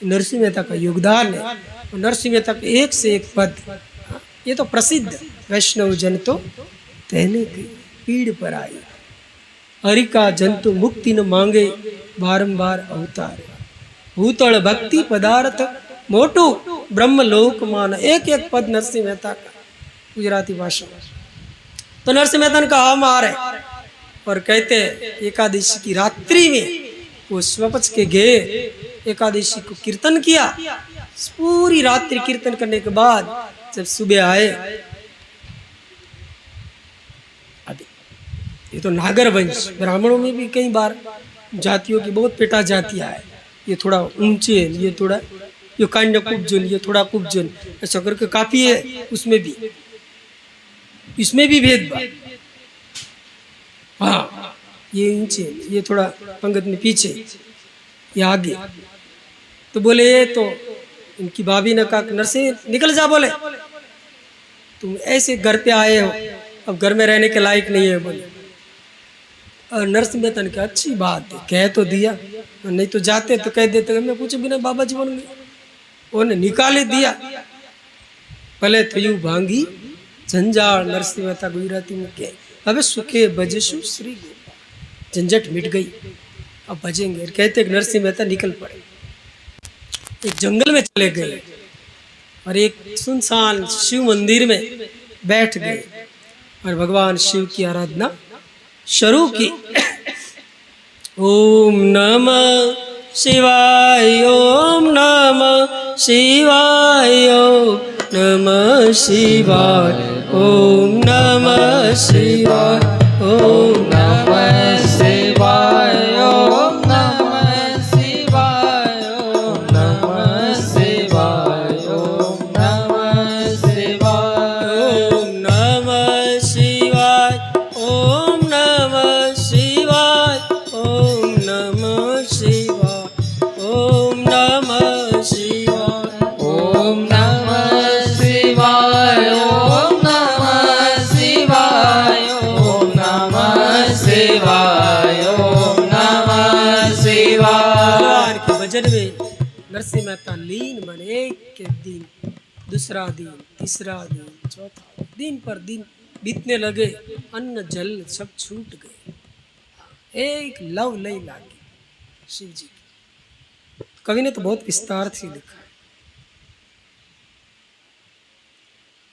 नरसिंह मेहता का योगदान है। और नरसिंह मेहता के एक से एक पद, ये तो प्रसिद्ध, वैष्णव जन तो तेने की पीड़ पर आई, हरि का जंतु मुक्ति न मांगे बारंबार अवतार, भूतल भक्ति पदार्थ मोटू ब्रह्म लोक मान। एक एक पद नरसिंह मेहता का गुजराती भाषा में। तो नरसिंह मेहता ने कहा मारे, और कहते एकादशी की रात्रि में वो स्वपच के गे एकादशी को कीर्तन किया, पूरी रात्रि कीर्तन करने के बाद जब सुबह आए, अभी ये तो नागर वंश, ब्राह्मणों में भी कई बार जातियों की बहुत पेटा जातियां है, ये थोड़ा ऊंचे, ये थोड़ा, ये कांड कुब्जन, ये थोड़ा कुब्जन, ऐसा करके काफी है। उसमें भी, इसमें भी भेदभाव। हाँ, ये ऊंचे, ये थोड़ा पंगत में पीछे, ये आगे। तो बोले, ये तो इनकी भाभी ने कहा, नरसिंह निकल जा, बोले तुम ऐसे घर पे आए हो, अब घर में रहने के लायक नहीं है, बोले। और नरसिंह मेहता ने कहा, अच्छी बात है, कह तो दिया, नहीं तो जाते तो कह देते, मैं पूछे बिना बाबा जी बन गए, उन्हें निकाले दिया। पहले थयू भांगी झंझाड़, नरसिंह मेहता गुजराती में कहे, अबे सुखे बजशु श्री गोपाल, झंझट मिट गई, अब बजेंगे। और कहते नरसिंह मेहता निकल पड़े, एक जंगल में चले गए और एक सुनसान शिव मंदिर में बैठ गए और भगवान शिव की आराधना शुरू की। ओम नमः शिवाय, ओम नमः शिवाय, ओम नमः शिवाय, ओम नमः शिवाय, ओम नमः शिवाय, ओम नमः शिवाय, ओम नमः शिवाय, ओम नमः शिवाय, ओम नमः शिवाय, ओम नमः शिवाय, ओम नमः शिवाय, ओम नमः शिवाय, ओम नमः शिवाय, ओम नमः शिवाय, ओम नमः शिवाय, ओम नमः शिवाय। भगवान के भजन में नरसिंह मेहता लीन बने। एक के दिन, दूसरा दिन, तीसरा दिन, चौथा दिन पर दिन बीतने लगे, अन्न जल सब छूट गए। एक लव लय लागी शिव जी की। कवि ने तो बहुत विस्तार से लिखा है।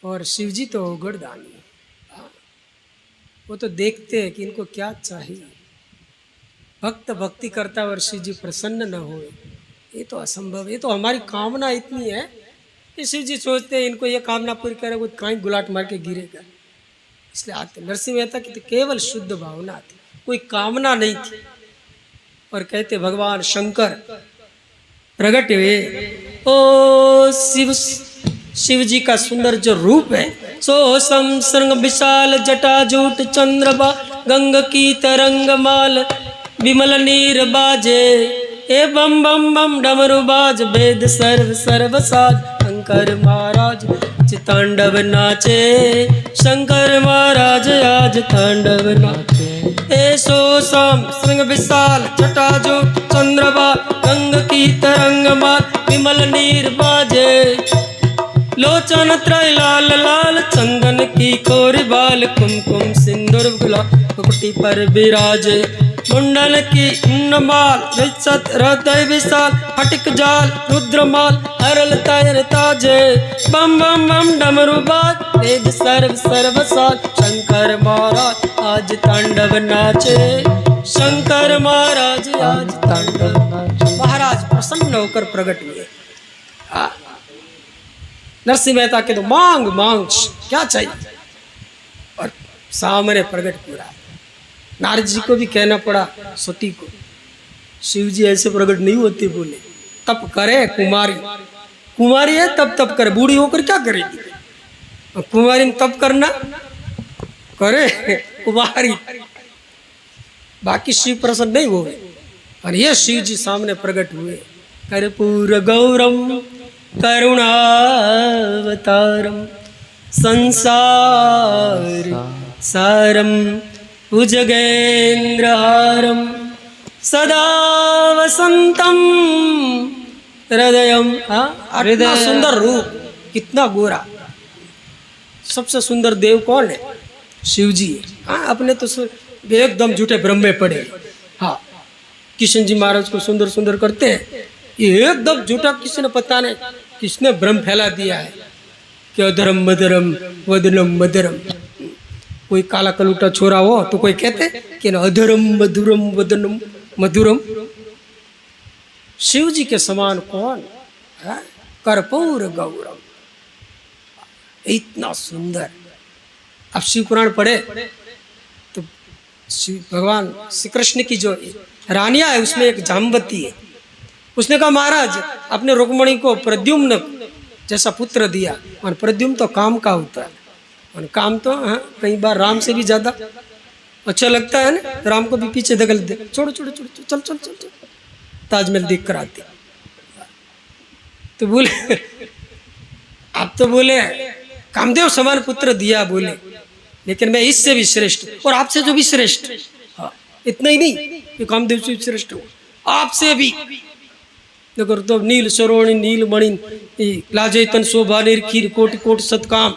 और शिव जी तो औगड़दानी है, वो तो देखते हैं कि इनको क्या चाहिए। भक्त भक्ति करता है और शिव जी प्रसन्न न हो, ये तो असंभव। ये तो हमारी कामना इतनी है कि शिव जी सोचते हैं इनको ये कामना पूरी करे, वो कहीं गुलाट मार के गिरेगा, इसलिए आते। नरसिंह मेहता की तो केवल शुद्ध भावना थी, कोई कामना नहीं थी। और कहते भगवान शंकर प्रकट हुए। ओ शिव जी का सुंदर जो रूप है, सो संसर्ग विशाल जटाजूट चंद्रमा गंग की तरंग माल विमल नीर बाजे, ए बम बम बम डमरू बाज वेद सर्व सर्व साज, शंकर महाराज तांडव नाचे, शंकर महाराज आज तांडव नाचे। ऐसो सम श्रृंग विशाल जटाजो चंद्रमा गंग की तरंग माल विमल नीर बाजे, लोचन त्रय लाल लाल चंदन की कोर बाल, कुमकुम सिंदूर गुलाल कुटी पर विराजे, मुंडन की उन्नमाल विचत हृदय विशाल, फटिक जाल रुद्रमाल हरल तैर ताजे, बम बम बम डमरू बाज वेद सर्व सर्व साज, शंकर महाराज आज तांडव नाचे, शंकर महाराज आज तांडव नाचे। महाराज प्रसन्न होकर प्रकट हुए। नरसिंह मेहता के तो मांग मांग क्या चाहिए, और सामने प्रकट पूरा। नारद जी को भी कहना पड़ा, सती को, शिव जी ऐसे प्रकट नहीं होते, बोले तप करे कुमारी, कुमारी है तब तप करे, बूढ़ी होकर क्या करेगी, कुमारी में तप करना करे कुमारी, बाकी शिव प्रसन्न नहीं हुए। और ये शिव जी सामने प्रकट हुए। कर्पूर गौरम करुणावतारम संसार सारम भुजगेन्द्रहारम सदा वसंतम हृदयम। इतना सुंदर रूप, कितना गोरा। सबसे सुंदर देव कौन है? शिव जी। हाँ, अपने तो एकदम झूठे भ्रम में पड़े। हाँ, किशन जी महाराज को सुंदर सुंदर करते हैं, ये एकदम झूठा, किसी ने पता नहीं किसने भ्रम फैला दिया है कि अधरम मधरम वदनम मधरम। कोई काला कलूटा छोरा हो तो कोई कहते कि ना अधरम मधुरम वदनम मधुरम। शिव जी के समान कौन है? कर्पूर गौरम। इतना सुंदर। अब शिव पुराण पढ़े तो शिव भगवान श्री कृष्ण की जो रानियां है उसमें एक जाम्बती है। उसने कहा महाराज अपने रुक्मणी को प्रद्युम्न जैसा पुत्र दिया, और प्रद्युम्न तो काम का होता है, और काम तो कई बार राम से भी ज्यादा अच्छा लगता है ना। राम को भी पीछे धकेल दे, छोड़ो छोड़ो छोड़ो, चल चल चल चल, ताजमहल देख कर आते। तो बोले आप तो बोले कामदेव समान पुत्र दिया बोले, लेकिन मैं इससे भी श्रेष्ठ और आपसे जो भी श्रेष्ठ। हाँ, इतना ही नहीं कि कामदेव से भी श्रेष्ठ हूँ, आपसे भी। देखो तो नील सरोणी नील मणि लाजे तन शोभा निर्खीर कोटि कोट सतकाम,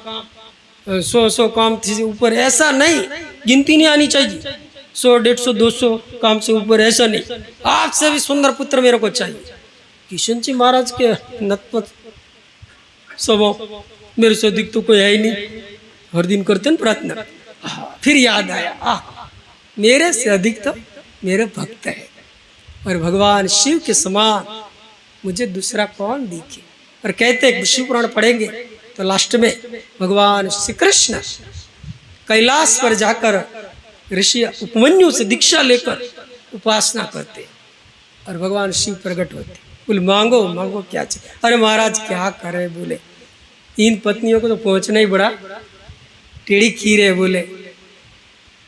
100 काम से ऊपर ऐसा नहीं, गिनती नहीं आनी चाहिए। 100 150 200 काम से ऊपर ऐसा नहीं, आपसे भी सुंदर पुत्र मेरे को चाहिए। किशन जी महाराज के नतमत स्वभाव, मेरे से अधिक तो कोई है ही नहीं, हर दिन करते ना प्रार्थना। फिर याद आया मेरे से अधिक तो मेरे भक्त है, और भगवान शिव के समान मुझे दूसरा कौन दिखे। और कहते हैं शिव पुराण पढ़ेंगे तो लास्ट में भगवान श्री कृष्ण कैलाश पर जाकर ऋषि उपमन्यु से दीक्षा लेकर उपासना करते, और भगवान शिव प्रकट होते। बोले मांगो मांगो क्या चाहिए। अरे महाराज क्या करे, बोले इन पत्नियों को तो पहुंचना ही बड़ा टेढ़ी खीर है। बोले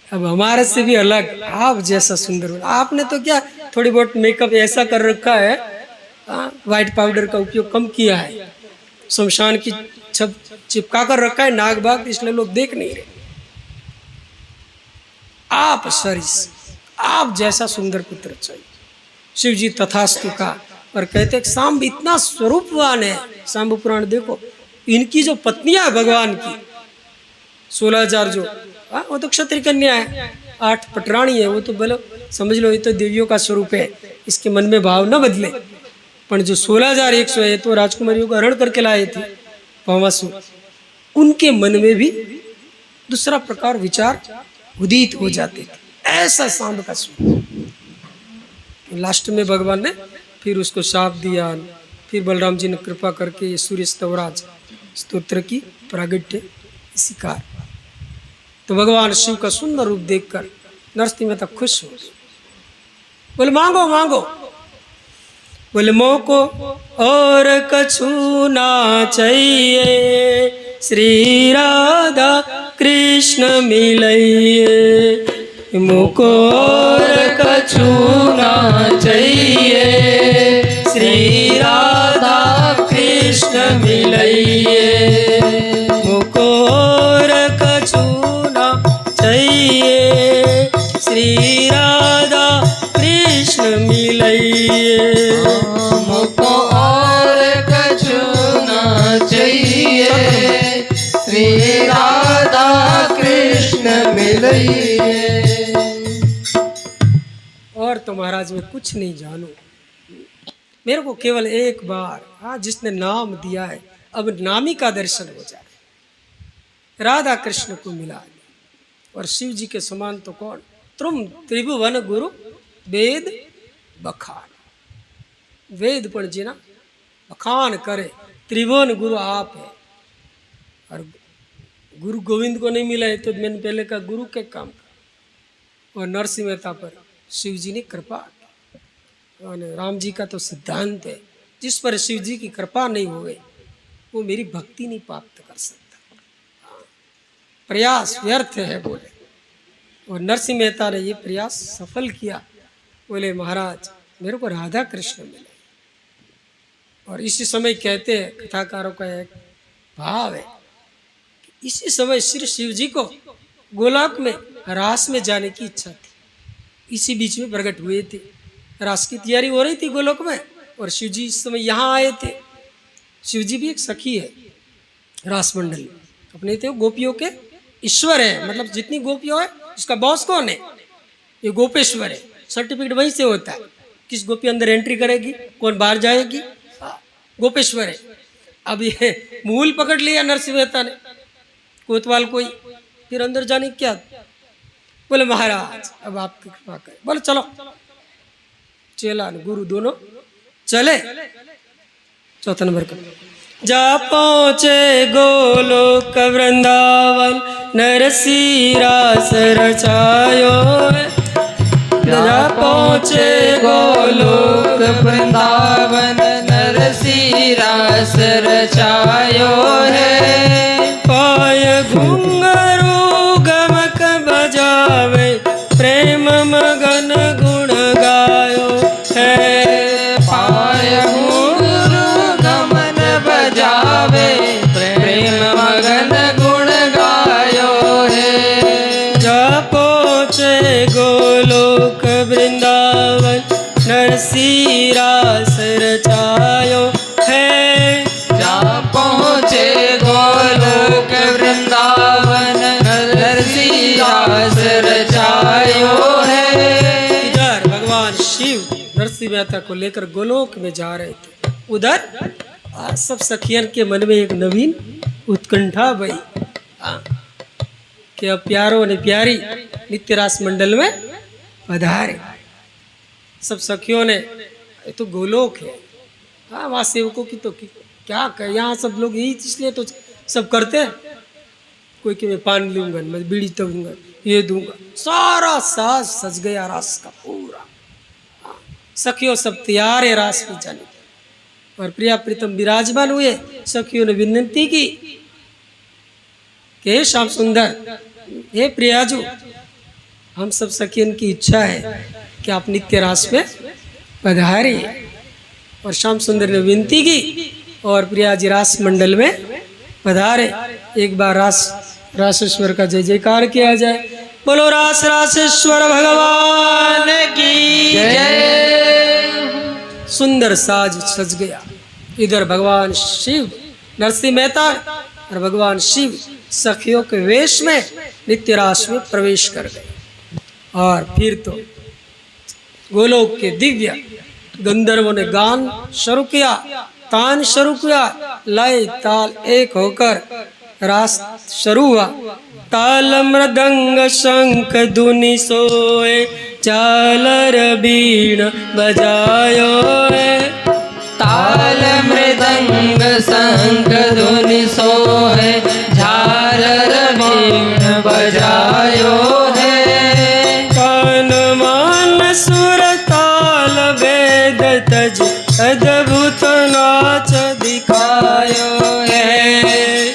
अब हमारे से भी अलग आप जैसा सुंदर, आपने तो क्या थोड़ी बहुत मेकअप ऐसा कर रखा है, व्हाइट पाउडर का उपयोग कम किया है, शमशान की छप चिपका कर रखा है नाग बाग, इसलिए लोग देख नहीं रहे। आप सरिस आप जैसा सुंदर पुत्र चाहिए। शिव जी तथास्तु का। और कहते हैं सांब इतना स्वरूपवान है। सांब पुराण देखो, इनकी जो पत्नियां है भगवान की 16,000 जो वो तो क्षत्रिय कन्या है, 8 पटरानी है, वो तो बोलो समझ लो ये तो देवियों का स्वरूप है, इसके मन में भाव न बदले। पर जो 16,100 है तो राजकुमारियों को हरण करके लाए थे पवासुर, उनके मन में भी दूसरा प्रकार विचार उदित हो जाते थे। ऐसा सांब का स्वरूप। लास्ट में भगवान ने फिर उसको शाप दिया। फिर बलराम जी ने कृपा करके ये सूर्य स्तवराज स्तोत्र की प्रागट्य इसी कार। तो भगवान शिव का सुंदर रूप देखकर नरसिंह मेहता खुश हो गए। बोले मांगो मांगो। बोले मोको और कछु ना चाहिए, श्री राधा कृष्ण मिलइए। मोको और कछु ना चाहिए, श्री राधा कृष्ण मिलइए। मोको और कछु ना चाहिए, श्री राधा कृष्ण मिलइए। हमको और कछु ना चाहिए, श्री राधा कृष्ण मिलइए। और तो महाराज मैं कुछ नहीं जानू, मेरे को केवल एक बार जिसने नाम दिया है अब नामी का दर्शन हो जाए, राधा कृष्ण को मिला। और शिव जी के समान तो कौन, तुम त्रिभुवन गुरु वेद बखान। वेद पर जीना बखान करे, त्रिभुवन गुरु आप है। और गुरु गोविंद को नहीं मिला है तो मैंने पहले कहा गुरु के काम का। और नरसिंह मेहता पर शिव जी ने कृपा की। और राम जी का तो सिद्धांत है, जिस पर शिव जी की कृपा नहीं होवे वो मेरी भक्ति नहीं प्राप्त कर सकता, प्रयास व्यर्थ है बोले। और नरसिंह मेहता ने ये प्रयास सफल किया। बोले महाराज मेरे को राधा कृष्ण मिले। और इसी समय कहते हैं कथाकारों का एक भाव है कि इसी समय श्री शिव जी को गोलोक में रास में जाने की इच्छा थी। इसी बीच में प्रकट हुए थे, रास की तैयारी हो रही थी गोलोक में, और शिव जी इस समय यहाँ आए थे। शिव जी भी एक सखी है रास मंडल में, अपने थे गोपियों के ईश्वर है। मतलब जितनी गोपियों है इसका बॉस कौन है, ये गोपेश्वर है। सर्टिफिकेट वहीं से होता है, किस गोपी अंदर एंट्री करेगी कौन बाहर जाएगी, गोपेश्वर है। अब ये मूल पकड़ लिया नरसिंह मेहता ने, कोतवाल कोई, फिर अंदर जाने क्या। बोले महाराज अब आपकी कृपा करें। बोले चलो, चेला गुरु दोनों चले। चौथा नंबर का। जा पहुँचे गोलोक वृंदावन नरसीरास रचायो है। जा पहुँचे गोलोक वृंदावन नरसीरास रचायो है। पाय घुंघरू गमक बजावे प्रेम मगन गुण गायो है। पाय घुंघरू गमन बजावे प्रेम मगन गुण गायो है। जा पहुँचे गोलोक वृंदावन नरसीरास रचायो है। जा पहुँचे गोलोक वृंदावन नरसीरास रचायो है। इधर भगवान शिव नरसिंह मेहता को लेकर गोलोक में जा रहे थे। उधर सब सखियन के मन में एक नवीन उत्कंठा भई कि अब प्यारों ने प्यारी नित्य रास मंडल में पधारे। सब सखियों ने, ये तो गोलोक है, हाँ वहाँ सेवकों की तो क्या कहे, यहाँ सब लोग यही इसलिए तो सब करते हैं। कोई कि मैं पान लूंगा, मैं बीड़ी दूंगा, ये दूंगा, सारा साज सज गया रास का पूरा। सखियों सब तैयार है रास में जाने के। और प्रिया प्रीतम विराजमान हुए। सखियों ने विनती की कि हे श्याम सुंदर, हे प्रियाजू, हम सब सखियन की इच्छा है कि आप नित्य रास में पधारे। और श्याम सुंदर ने विनती की और प्रियाजी रास मंडल में पधारे। एक बार रासेश्वर का जय जयकार किया जाए। बोलो रासेश्वर भगवान की जय। सुंदर साज सज गया। इधर भगवान शिव नरसिंह मेहता और भगवान शिव सखियों के वेश में नित्य रास में प्रवेश कर गए। और फिर तो गोलोक के दिव्य गंधर्वों ने गान शुरू किया, तान शुरू किया, लय ताल एक होकर रास शुरू हुआ। ताल मृदंग शंख धुनि सोए, झालर बीण बजायो है। ताल मृदंग शंख धुनि सोए, झालर बीण बजायो है। कान मान सुर ताल वेद तज अद्भुत नाच दिखायो है।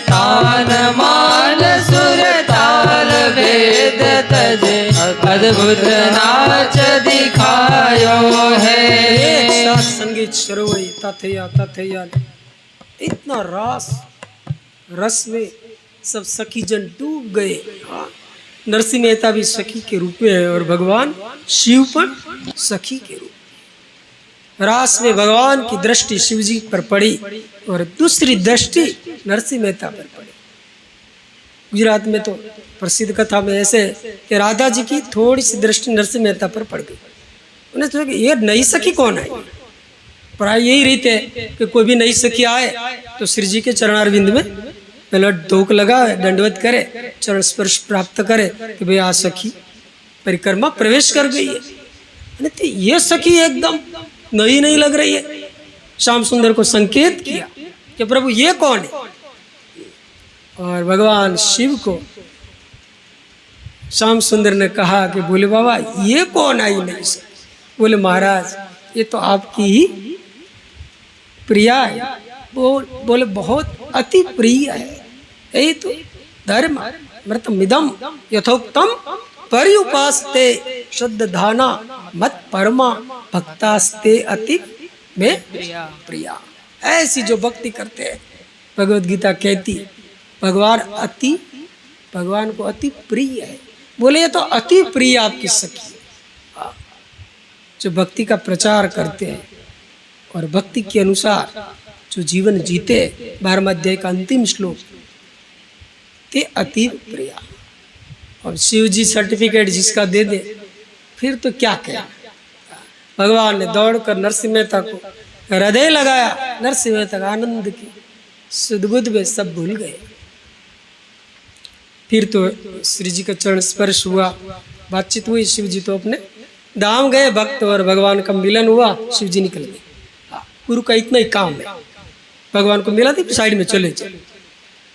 तान मान सुर ताल वेद तज अद्भुत नाच दिखायो है। एक साथ संगीत शुरू हुई, तथैया तथैया। इतना रस में सब सखी जन डूब गए। नरसिंह मेहता भी सखी के रूप में है और भगवान शिव पर सखी के रूप में। रास में भगवान की दृष्टि शिव जी पर पड़ी और दूसरी दृष्टि नरसिंह मेहता पर पड़ी। गुजरात में तो प्रसिद्ध कथा में ऐसे कि राधा जी की थोड़ी सी दृष्टि नरसिंह मेहता पर पड़ गई। उन्हें सोचा कि ये नई सखी कौन है। प्राय यही रीत है कि कोई भी नई सखी आए तो श्री जी के चरणारविंद में पहले धोक लगा, दंडवत करे, चरण स्पर्श प्राप्त करे कि भाई आज सखी परिक्रमा प्रवेश कर गई है। तो ये सखी एकदम नई नहीं लग रही है। श्याम सुंदर को संकेत किया कि प्रभु ये कौन है। और भगवान शिव को श्याम सुंदर ने कहा कि बोले बाबा ये कौन आई नहीं सखी। बोले महाराज ये तो आपकी ही प्रिया है। बोले बहुत अति प्रिय है। यही तो धर्म मृतमिदम यथोक्तम पर्युपास्ते शुद्ध धाना मत परमा भक्तास्ते अति में प्रिया। ऐसी जो भक्ति करते हैं, भगवद गीता कहती भगवान को अति प्रिय है। बोले ये तो अति प्रिय आपकी सखी जो भक्ति का प्रचार करते हैं और भक्ति के अनुसार जो जीवन जीते। 12वें अध्याय का अंतिम श्लोक, ते अति प्रिया। और शिव जी सर्टिफिकेट जिसका दे दे फिर तो क्या कहे। भगवान ने दौड़कर नरसिंह मेहता को हृदय लगाया। नरसिंह मेहता आनंद की सुदबुद में सब भूल गए। फिर तो श्री जी का चरण स्पर्श हुआ, बातचीत हुई। शिव जी तो अपने धाम गए, भक्त और भगवान का मिलन हुआ, शिव जी निकल गए। गुरु का इतना ही काम है। भगवान को मिला थी साइड में चले चले,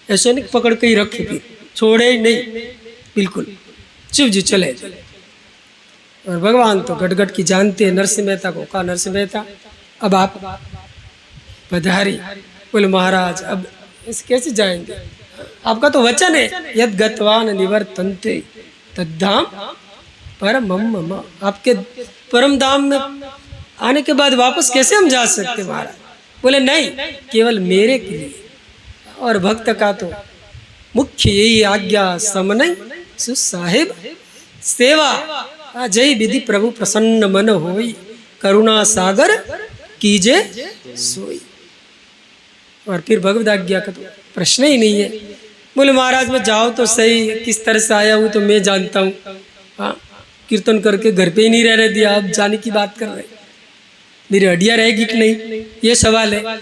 ऐसे नहीं पकड़ के ही रखे थी, छोड़े ही नहीं बिल्कुल। शिव जी चले चले और भगवान तो गटगट की जानते हैं। नरसिंह मेहता को कहा, नरसिंह मेहता अब आप पधारी। बोले महाराज अब इस कैसे जाएंगे, आपका तो वचन है यद गतवान निवर्तन्ते तद्धाम परम मम, आपके परम धाम में आने के बाद वापस कैसे हम जा सकते महाराज। बोले नहीं, केवल मेरे के लिए और भक्त का तो मुख्य यही आज्ञा समन सुसाहिब सेवा जय विधि प्रभु प्रसन्न मन होई करुणा सागर कीजे सोई। और फिर भगवद आज्ञा का तो प्रश्न ही नहीं है। बोले महाराज मैं जाओ तो सही, किस तरह से आया हूँ तो मैं जानता हूँ। हाँ, कीर्तन करके घर पे ही नहीं रहने दिया, अब जाने की बात कर रहे, मेरी हड्डियाँ रहेगी कि नहीं, ये सवाल है,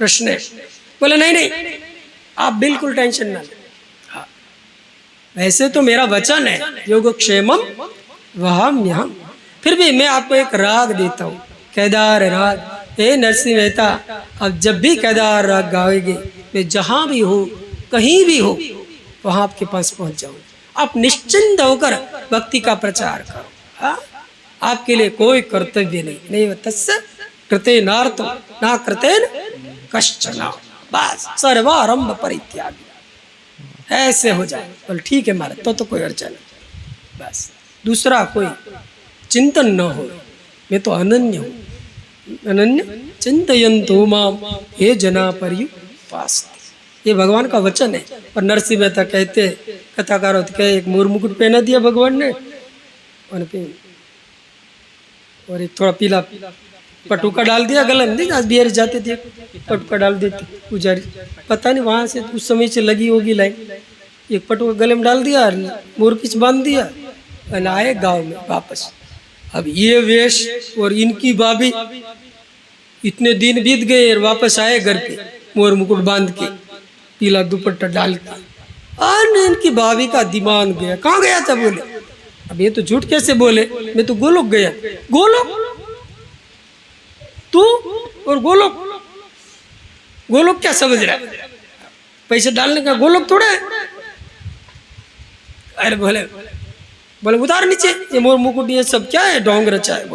प्रश्न है। बोले नहीं नहीं आप बिल्कुल टेंशन ना लें, हाँ वैसे तो मेरा वचन है योगक्षेमम वहाम्यहम, फिर भी मैं आपको एक राग देता हूँ, केदार राग। हे नरसिंह मेहता, अब जब भी केदार राग गाओगे, मैं जहाँ भी हो कहीं भी हो वहाँ आपके पास पहुँच जाऊँ। आप निश्चिंत होकर भक्ति का प्रचार करो। हाँ, आपके लिए कोई कर्तव्य नहीं तस्य कृते नार्तो ना कृतेन कश्चन, बस सर्वारंभ परित्यागी, ऐसे हो जाए। बोल ठीक है महाराज, तो कोई अड़चन नहीं, बस दूसरा कोई चिंतन न हो, मैं तो अनन्य हूँ। अनन्य चिंतयन्तु माम हे जना पर्युपासते, ये भगवान का वचन है। और नरसिंह मेहता कहते, कथाकारों कहे एक मोर मुकुट पहना दिया भगवान ने, और एक थोड़ा पीला पटुका डाल दिया गले में। आज बिहारी जाते थे पटुका डाल देते पुजारी, पता नहीं वहाँ से उस समय से लगी होगी लाइन, एक पटुका गले में डाल दिया, मोर पीछ बांध दिया और आए गाँव में वापस। अब ये वेश और इनकी भाभी, इतने दिन बीत गए और वापस आए घर पे मोर मुकुट बांध के, पीला दुपट्टा डाल के, और इनकी भाभी का दिमाग गया, कहाँ गया था। बोले अब ये तो झूठ कैसे बोले, मैं तो गोलोक गया। गोलोक तू और गोलोक, गोलोक क्या समझ रहा है, पैसे डालने का गोलोक थोड़ा है। अरे बोले बोले उतार नीचे, ये मोर मुकुट ये सब क्या है, ढोंग रचा है।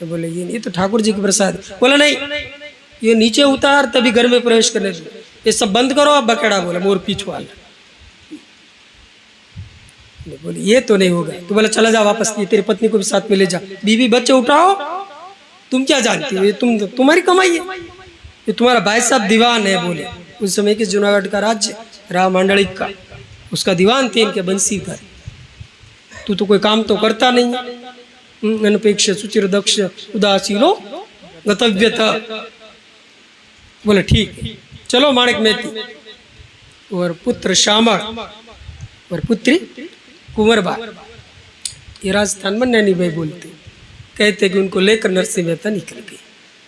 बोले ये तो ठाकुर जी की प्रसाद। बोला नहीं, ये नीचे उतार तभी घर में प्रवेश करने दो, ये सब बंद करो आप बकेड़ा। बोला मोर पीछ वाला। बोले ये तो नहीं होगा। तो बोला चला जा वापस, ये तेरी पत्नी को भी साथ में ले जा, बीवी बच्चे उठाओ, तुम क्या जानती हो, ये तुम्हारी कमाई है, ये तुम्हारा भाई साहब दीवान है। बोले उस समय के जूनागढ़ का राज्य राम मंडलिक का, उसका दीवान थे इनके बंसीधर। तू तो कोई काम तो करता नहीं, अनपेक्ष सुचिर दक्ष उदासीनो गतव्य था। बोले ठीक है चलो माणिक मेहती और पुत्र श्यामल और पुत्री कुंवरबा, ये राजस्थान में नैनी भाई बोलते, कहते कि उनको लेकर नरसिंह मेहता निकल गए।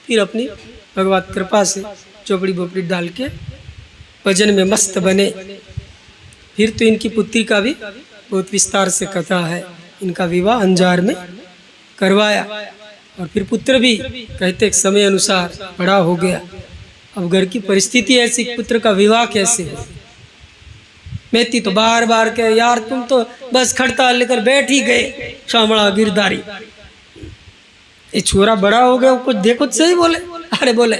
फिर अपनी भगवत कृपा से चौपड़ी बोपड़ी डाल के भजन में मस्त बने। फिर तो इनकी पुत्री का भी बहुत विस्तार से कथा है, इनका विवाह अंजार में करवाया। और फिर पुत्र भी कहते समय अनुसार बड़ा हो गया। अब घर की परिस्थिति ऐसी, पुत्र का विवाह कैसे हो। मेहती तो बार बार कहे यार तुम तो बस खड़ता लेकर बैठ ही गए, शामड़ा गिरधारी, ये छोरा बड़ा हो गया, कुछ देखो तो सही। बोले अरे बोले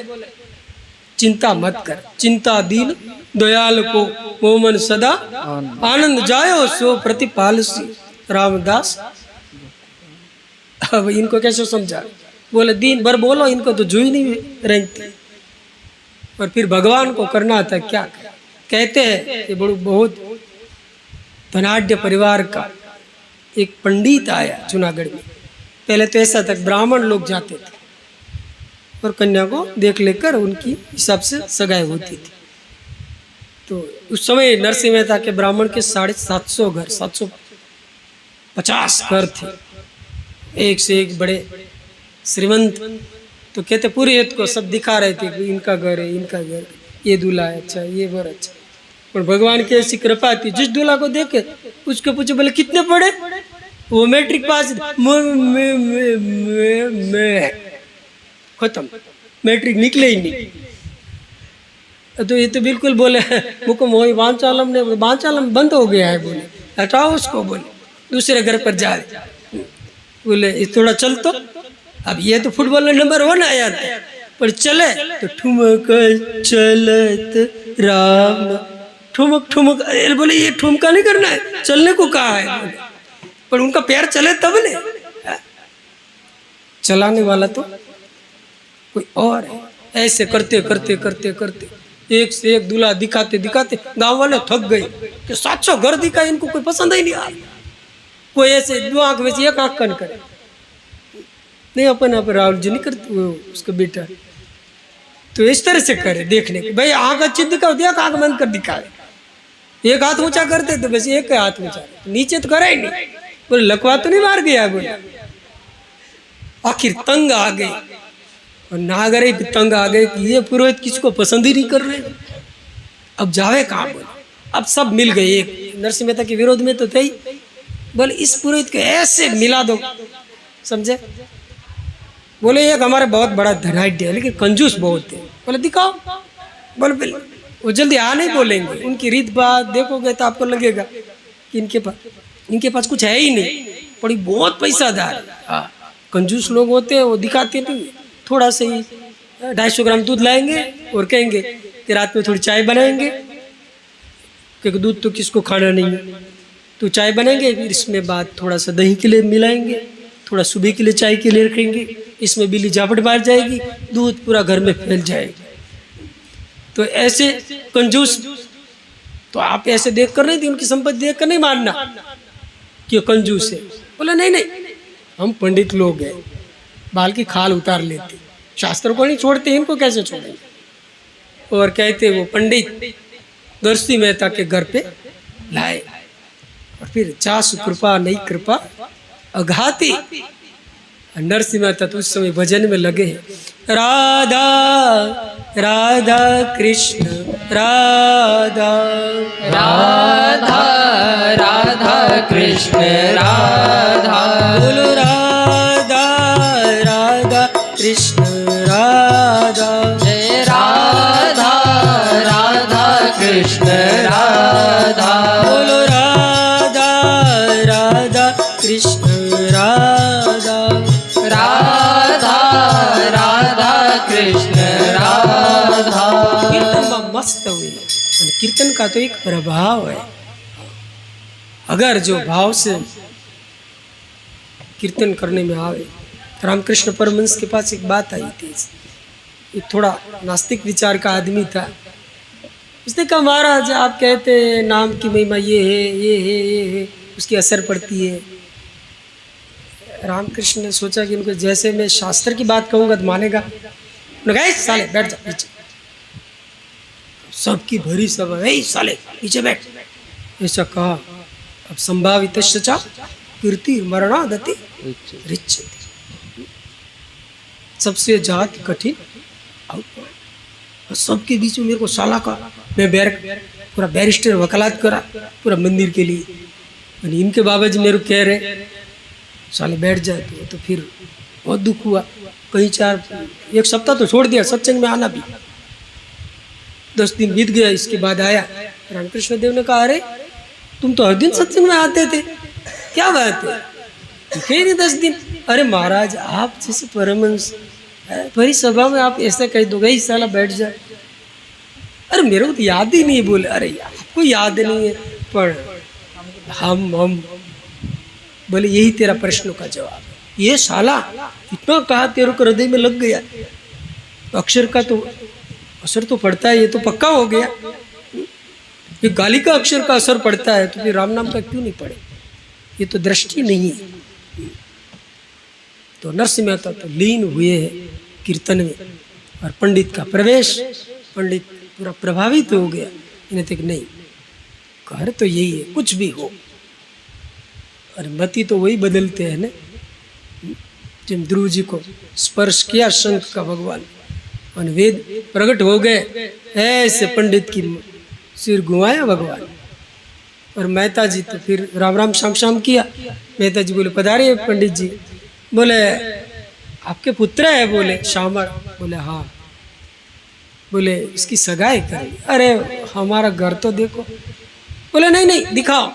चिंता मत कर, चिंता दीन दयाल को मोमन सदा आनंद जायो सो प्रतिपालसी रामदास। अब इनको कैसे समझा। बोले दिन भर बोलो, इनको तो जुई नहीं रेंगती। और फिर भगवान को करना था क्या। कहते हैं कि बहुत धनाढ़ परिवार का एक पंडित आया जूनागढ़ में। पहले तो ऐसा था ब्राह्मण लोग जाते थे और कन्या को देख लेकर उनकी हिसाब से सगाई होती थी। तो उस समय नरसिंह मेहता के ब्राह्मण के 750 घर, 750 घर थे, एक से एक बड़े श्रीमंत। तो कहते पूरे हित को सब दिखा रहे थे कि इनका घर है, इनका घर, ये दूल्हा है अच्छा, ये वर अच्छा। और भगवान की ऐसी कृपा थी, जिस दूल्हा को देखे उसके पूछे बोले कितने पढ़े, वो मैट्रिक पास, खत्म, मैट्रिक निकले ही नहीं। तो ये तो बिल्कुल बोले मुझको मोही बांचालम ने, बांचालम बंद हो गया है बोले, हटाओ उसको बोले, दूसरे घर पर जा। बोले ये थोड़ा चल तो, अब ये तो फुटबॉल नंबर 1 आया था, पर चले तो ठुमक चलत राम, ठुमक ठुमक। अरे बोले ये ठुमका नहीं करना है, चलने को कहा है बोले, पर उनका पैर चले तब ने, चलाने वाला तो कोई और है। ऐसे करते करते करते करते एक से एक दूल्हा दिखाते दिखाते गांव वाले थक गए कि 700 घर दिखाए, इनको कोई पसंद ही नहीं आ। कोई ऐसे 2 आंख में से 1 आंख कन करे नहीं, अपन राहुल जी नहीं करते वो उसका बेटा, तो इस तरह से करे देखने के भाई आंख अच्छी दिखाओ, एक आंख बंद कर दिखाए, एक हाथ ऊंचा करते तो बस एक हाथ ऊंचा, नीचे तो करे ही नहीं। बोले लकवा तो नहीं मार गया बोले, आखिर तंग आ गए, और नागरे भी तंग आ गए कि ये पुरोहित किसको पसंद ही नहीं कर रहे, अब जावे कहाँ बोले। अब सब मिल गए, एक नरसिंह मेहता के विरोध में तो थे ही, बोले इस पुरोहित को ऐसे मिला दो, समझे। बोले एक हमारे बहुत बड़ा धनाढ़ है लेकिन कंजूस बहुत है। बोले दिखाओ, बोले वो जल्दी आ नहीं बोलेंगे, उनकी रीत बात देखोगे तो आपको लगेगा कि इनके पास कुछ है ही नहीं, बड़ी बहुत पैसादार। हाँ, कंजूस लोग होते हैं वो दिखाते नहीं, थोड़ा सा ही 250 ग्राम दूध लाएंगे और कहेंगे कि रात में थोड़ी चाय बनाएंगे, क्योंकि दूध तो किसको खाना नहीं है, तो चाय बनाएंगे, फिर इसमें बाद थोड़ा सा दही के लिए मिलाएंगे, थोड़ा सुबह के लिए चाय के लिए रखेंगे, इसमें बिल्ली झापट मार जाएगी, दूध पूरा घर में फैल जाएगा। तो ऐसे कंजूस, तो आप ऐसे देख कर नहीं थी, उनकी संपत्ति देख कर नहीं मानना कि कंजूस है। बोले नहीं नहीं, हम पंडित लोग हैं, बाल की खाल उतार लेते, शास्त्र को नहीं छोड़ते, इनको कैसे छोड़ेंगे। और कहते वो पंडित नरसिंह मेहता के घर पे लाए, और फिर जासु कृपा नहीं कृपा अघाती। नरसिंह मेहता तो उस समय भजन में लगे हैं, राधा राधा कृष्ण राधा राधा राधा कृष्ण राधा, बोलो राधा राधा कृष्ण राधा, जय राधा राधा कृष्ण राधा, बोलो राधा राधा कृष्ण राधा, राधा राधा कृष्ण राधा। कीर्तन मस्त हुई, कीर्तन का तो एक प्रभाव है। अगर जो भाव से कीर्तन करने में आवे। रामकृष्ण परमहंस के पास एक बात आई थी, एक थोड़ा नास्तिक विचार का आदमी था। उसने कहा महाराज आप कहते हैं नाम की महिमा ये है ये है ये है, उसकी असर पड़ती है। रामकृष्ण ने सोचा कि उनको जैसे मैं शास्त्र की बात कहूँगा तो मानेगा। उन्होंने कहा साले बैठ जा पीछे, सबकी भरी सभा साले पीछे बैठ, ऐसा कहा। अब संभावित कीर्ति मरणादति रिच्यते, सबसे जात कठिन और सबके बीच में मेरे को साला का मैं पूरा बैरिस्टर वकालत करा पूरा मंदिर के लिए, और इनके बाबा जी मेरे को कह रहे साले बैठ जाए। तो फिर बहुत दुख हुआ। कहीं 1 सप्ताह तो छोड़ दिया सत्संग में आना भी। 10 दिन बीत गया, इसके बाद आया। रामकृष्ण देव ने कहा अरे तुम तो हर दिन सत्संग में आते थे, क्या बात है? दिखे नहीं 10 दिन। अरे महाराज आप जैसे परमहंस भरी सभा में आप ऐसा कह दो गई साला बैठ जाए। अरे मेरे को तो याद ही नहीं है। बोले अरे आपको याद नहीं है पर हम बोले यही तेरा प्रश्न का जवाब है। ये साला इतना कहा तेरे को हृदय में लग गया, अक्षर का तो असर तो पड़ता है, ये तो पक्का हो गया। ये गाली का अक्षर का असर पड़ता है तो फिर राम नाम का क्यों नहीं पड़े? ये तो दृष्टि नहीं है। तो नरसिंह मेहता तो लीन हुए हैं कीर्तन में, और पंडित का प्रवेश, पंडित पूरा प्रभावित हो गया। इन्हें तक नहीं घर तो यही है, कुछ भी हो, और मति तो वही बदलते हैं ना। जब ध्रुव जी को स्पर्श किया शंख का भगवान और वेद प्रकट हो गए, ऐसे पंडित की सिर घुमाया भगवान। और मेहता जी तो फिर राम राम श्याम श्याम किया। मेहता जी बोले पधारिए पंडित जी। बोले आपके पुत्र है? बोले श्यामल। बोले हाँ। बोले इसकी सगाई करेंगे। अरे हमारा घर तो देखो। बोले नहीं नहीं दिखाओ।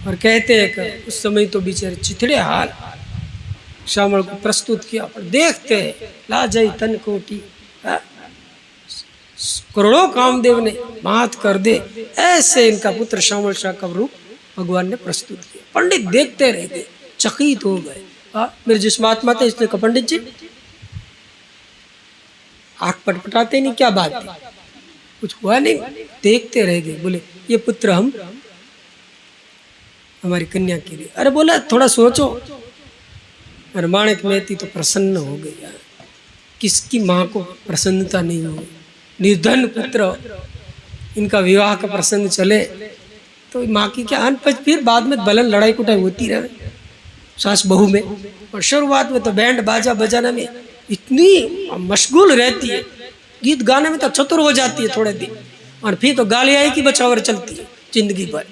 और कहते हैं कि उस समय तो बेचारे चिथड़े हाल श्यामल को प्रस्तुत किया, पर देखते ला जाई तन कोटी, करोड़ों कामदेव ने मात कर दे, ऐसे इनका पुत्र श्यामल शाह का रूप भगवान ने प्रस्तुत किया। पंडित देखते रह गए, चकित हो गए। मेरे जिस महात्मा थे इसने कहा पंडित जी आंख पटपटाते नहीं, क्या बात है? कुछ हुआ नहीं? देखते रह गए। बोले ये पुत्र हम हमारी कन्या के लिए। अरे बोला थोड़ा सोचो। अरे माणिक मेहती तो प्रसन्न हो गया। किसकी माँ को प्रसन्नता नहीं हो? निर्धन पुत्र, इनका विवाह का प्रसंग चले तो माँ की क्या अनपच, फिर बाद में बलन लड़ाई कुटाई होती रहे सास बहू में। और शुरुआत में तो बैंड बाजा बजाने में इतनी मशगूल रहती है, गीत गाने में तो चतुर हो जाती है थोड़े दिन, और फिर तो गालियाई की बचावर चलती है जिंदगी भर।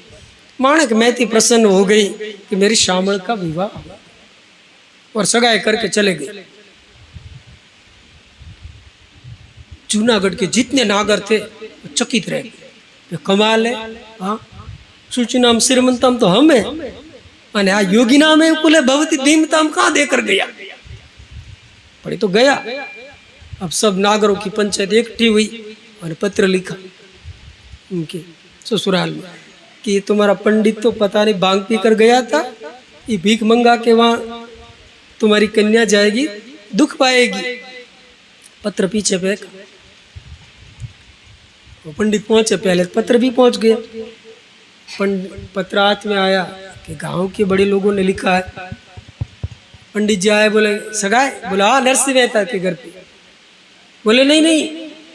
माणिक मेहती प्रसन्न हो गई कि मेरी श्यामल का विवाह हुआ, और सगाई करके चले गए। जूनागढ़ के जितने नागर थे वो चकित रह गए। कमाल है, हाँ सूचनाम श्रीमंतम तो हम है, अने आ योगी नाम है कुले भवती दीमताम कहाँ देकर गया? पड़ी तो गया। अब सब नागरों की पंचायत इकट्ठी हुई और पत्र लिखा उनके ससुराल में कि ये तुम्हारा पंडित तो पता नहीं भांग पी कर गया था, ये भीख मंगा के वहां तुम्हारी कन्या जाएगी, दुख पाएगी। पत्र पीछे फेंक, वो पंडित पहुंचे पहले, पत्र भी पहुंच गया। पत्र हाथ में आया कि गांव के बड़े लोगों ने लिखा है। पंडित जी आए, बोले सगाई? बोला हाँ नरसिंह मेहता के घर पे। बोले नहीं नहीं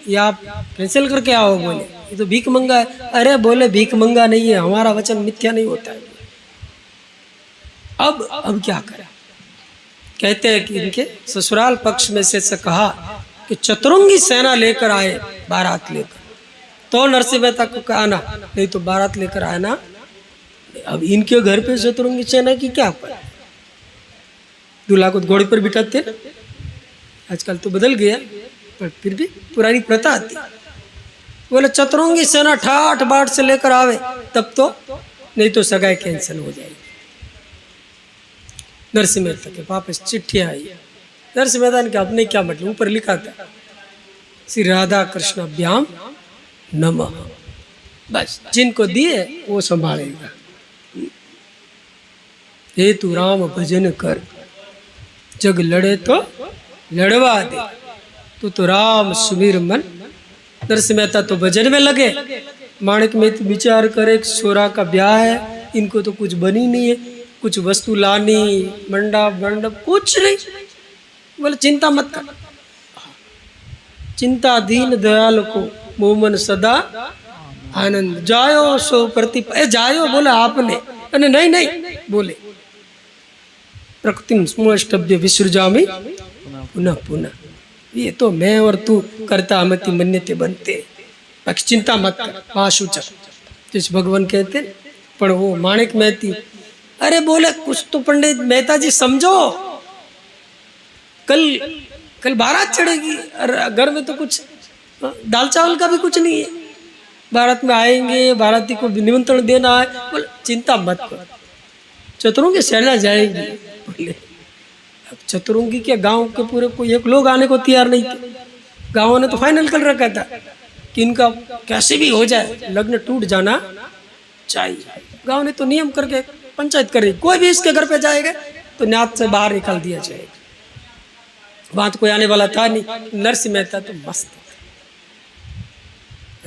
ये आप कैंसिल करके आओ। बोले ये तो भीख मंगा है। अरे बोले भीख मंगा नहीं है, हमारा वचन मिथ्या नहीं होता है। अब क्या करा? कहते हैं कि इनके ससुराल पक्ष में से कहा कि चतुरंगी सेना लेकर आए बारात लेकर, तो नरसिंह मेहता को आना, नहीं तो बारात लेकर आना। अब इनके घर पे चतुरंगी सेना की क्या पर? दूल्हा को घोड़े पर बिठाते, आजकल तो बदल गया पर फिर भी पुरानी प्रथा थी। बोले चतुरंगी सेना ठाठ बाट से लेकर आवे तब तो, नहीं तो सगाई कैंसिल हो जाएगी। नरसिंह मेहता के वापस चिट्ठी आई। नरसिंह मेहता ने अपने क्या मतलब, ऊपर लिखा था श्री राधा कृष्णाभ्याम नमः। बस जिनको दिए वो संभालेगा। हे तू राम भजन कर, जग लड़े तो लड़वा दे, तो राम सुमीर मन। नरसिंह मेहता तो भजन में लगे। माणिक मेहती विचार करे सोरा का ब्याह है, इनको तो कुछ बनी नहीं है, कुछ वस्तु लानी, मंडप मंडप कुछ नहीं। बोले चिंता मत कर, चिंता दीन दयाल को मोमन सदा आनंद, जायो सो प्रति जायो। बोले आपने, अरे नहीं नहीं बोले प्रकृतिम स्मष्टभ्य विसृजामि पुनः पुनः। ये तो मैं और तू करता मति मन्यते बनते, बाकी चिंता मत कर। महासूचक जिस भगवान कहते, पर वो माणिक मेहती, अरे बोले कुछ तो पंडित मेहता जी समझो, कल बारात चढ़ेगी, घर में तो कुछ दाल चावल का भी कुछ नहीं है, बारात में आएंगे, बाराती को निमंत्रण देना है। बोले चिंता मत कर, चतुरंगी सेना जाएगी। बोले अब चतुरंगी के गांव के पूरे कोई एक लोग आने को तैयार नहीं थे। गांवों ने तो फाइनल कर रखा था कि इनका कैसे भी हो जाए लग्न टूट जाना चाहिए। गांव ने तो नियम करके पंचायत कर रही, कोई भी इसके घर पे जाएगा तो न्यात से बाहर निकाल दिया जाएगा। वहां तो कोई आने वाला था नहीं। नरसिंह मेहता तो मस्त,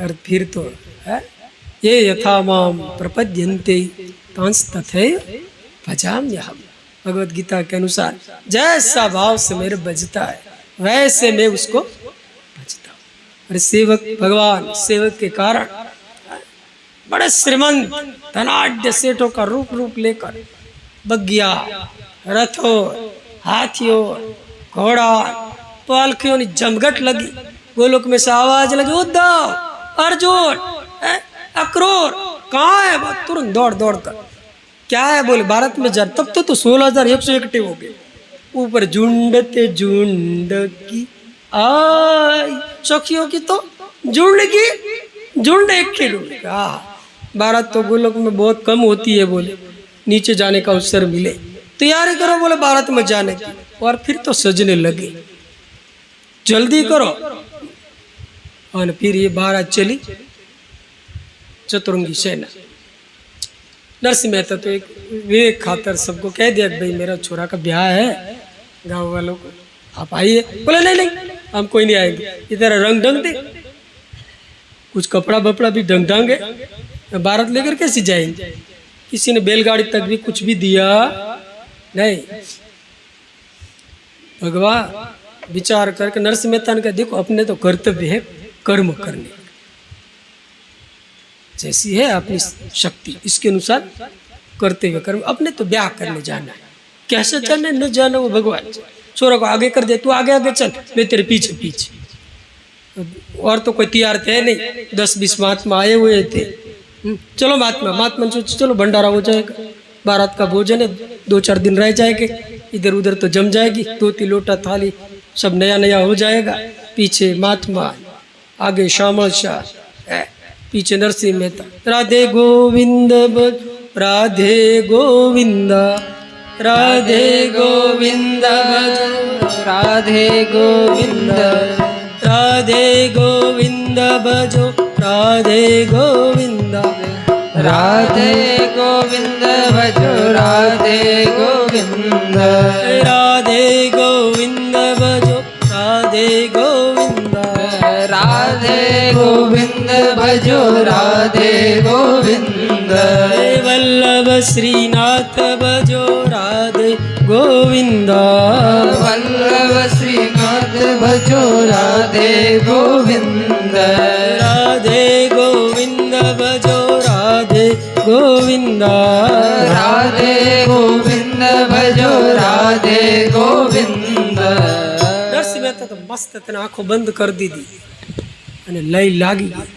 और फिर तो है ये यथा माम प्रपद्यन्ते तांस तथैव भजाम्यहम्। भगवत गीता के अनुसार जैसा भाव से मेरे बजता है वैसे मैं उसको भजता हूँ। अरे सेवक भगवान सेवक के कारण बड़े श्रीमंत धनाढ्य सेठों का रूप लेकर बग्गिया, रथों, हाथियों, घोड़ा, पालकियों ने जमघट लगी। गोलोक में से आवाज लगी, उद्धव, अर्जुन, अक्रूर कहाँ है? तुरंत दौड़ कर क्या है? बोले भारत में जा। तब तो 16,100 इकट्ठे हो गए। ऊपर झुंड ते झुंड की आई, सखियों की तो जुड़ने की झुंड एक की ढूंढ। बारात तो गोलोक में बहुत कम होती है बोले, नीचे जाने का अवसर मिले तैयारी करो बोले बारात में जाने की, और फिर तो सजने लगे, जल्दी करो। और फिर ये बारात चली चतुरंगी सेना। नरसिंह मेहता तो एक विवेक खातर सबको कह दिया कि भाई मेरा छोरा का ब्याह है, गांव वालों को आप आइए। बोले नहीं नहीं हम कोई नहीं आएंगे, इधर रंग ढंग दे, कुछ कपड़ा बपड़ा भी ढंग ढंगे, बारात लेकर कैसे जाएंगे। किसी ने बैलगाड़ी तक भी कुछ भी दिया नहीं। भगवान विचार करके नरसिंह मेहता ने कहा देखो अपने तो कर्तव्य है कर्म करने, जैसी है अपनी शक्ति इसके अनुसार करते हुए कर्म, अपने तो ब्याह करने जाना है, कैसे चलने न जाना वो भगवान। छोरा को आगे कर दे, तू आगे आगे चल मैं तेरे पीछे पीछे। और तो कोई तैयार थे नहीं, 10-20 महात्मा आए हुए थे। चलो महात्मा सोच चलो भंडारा हो जाएगा, बारात का भोजन है, 2-4 दिन रह जाएंगे, इधर उधर तो जम जाएगी, 2-3 लोटा थाली सब नया नया हो जाएगा। पीछे महात्मा, आगे श्यामल शाह, पीछे नरसिंह मेहता। राधे गोविंद राधे गोविंद राधे गोविंद राधे गोविंद राधे गोविंद भजो राधे गोविंद राधे गोविंद भजो राधे गोविंद राधे गोविंद भजो राधे गोविंद राधे गोविंद भजो राधे गोविंद वल्लभ श्रीनाथ भजो राधे गोविंद वल्लभ श्रीनाथ भजो राधे गोविंद राधे गोविंद भजो राधे गोविंद राधे गोविंद भजो राधे गोविंद। नरसिंह मेहता तो मस्त तेने आंखों बंद कर दी थी અને લઈ લાગી ગઈ।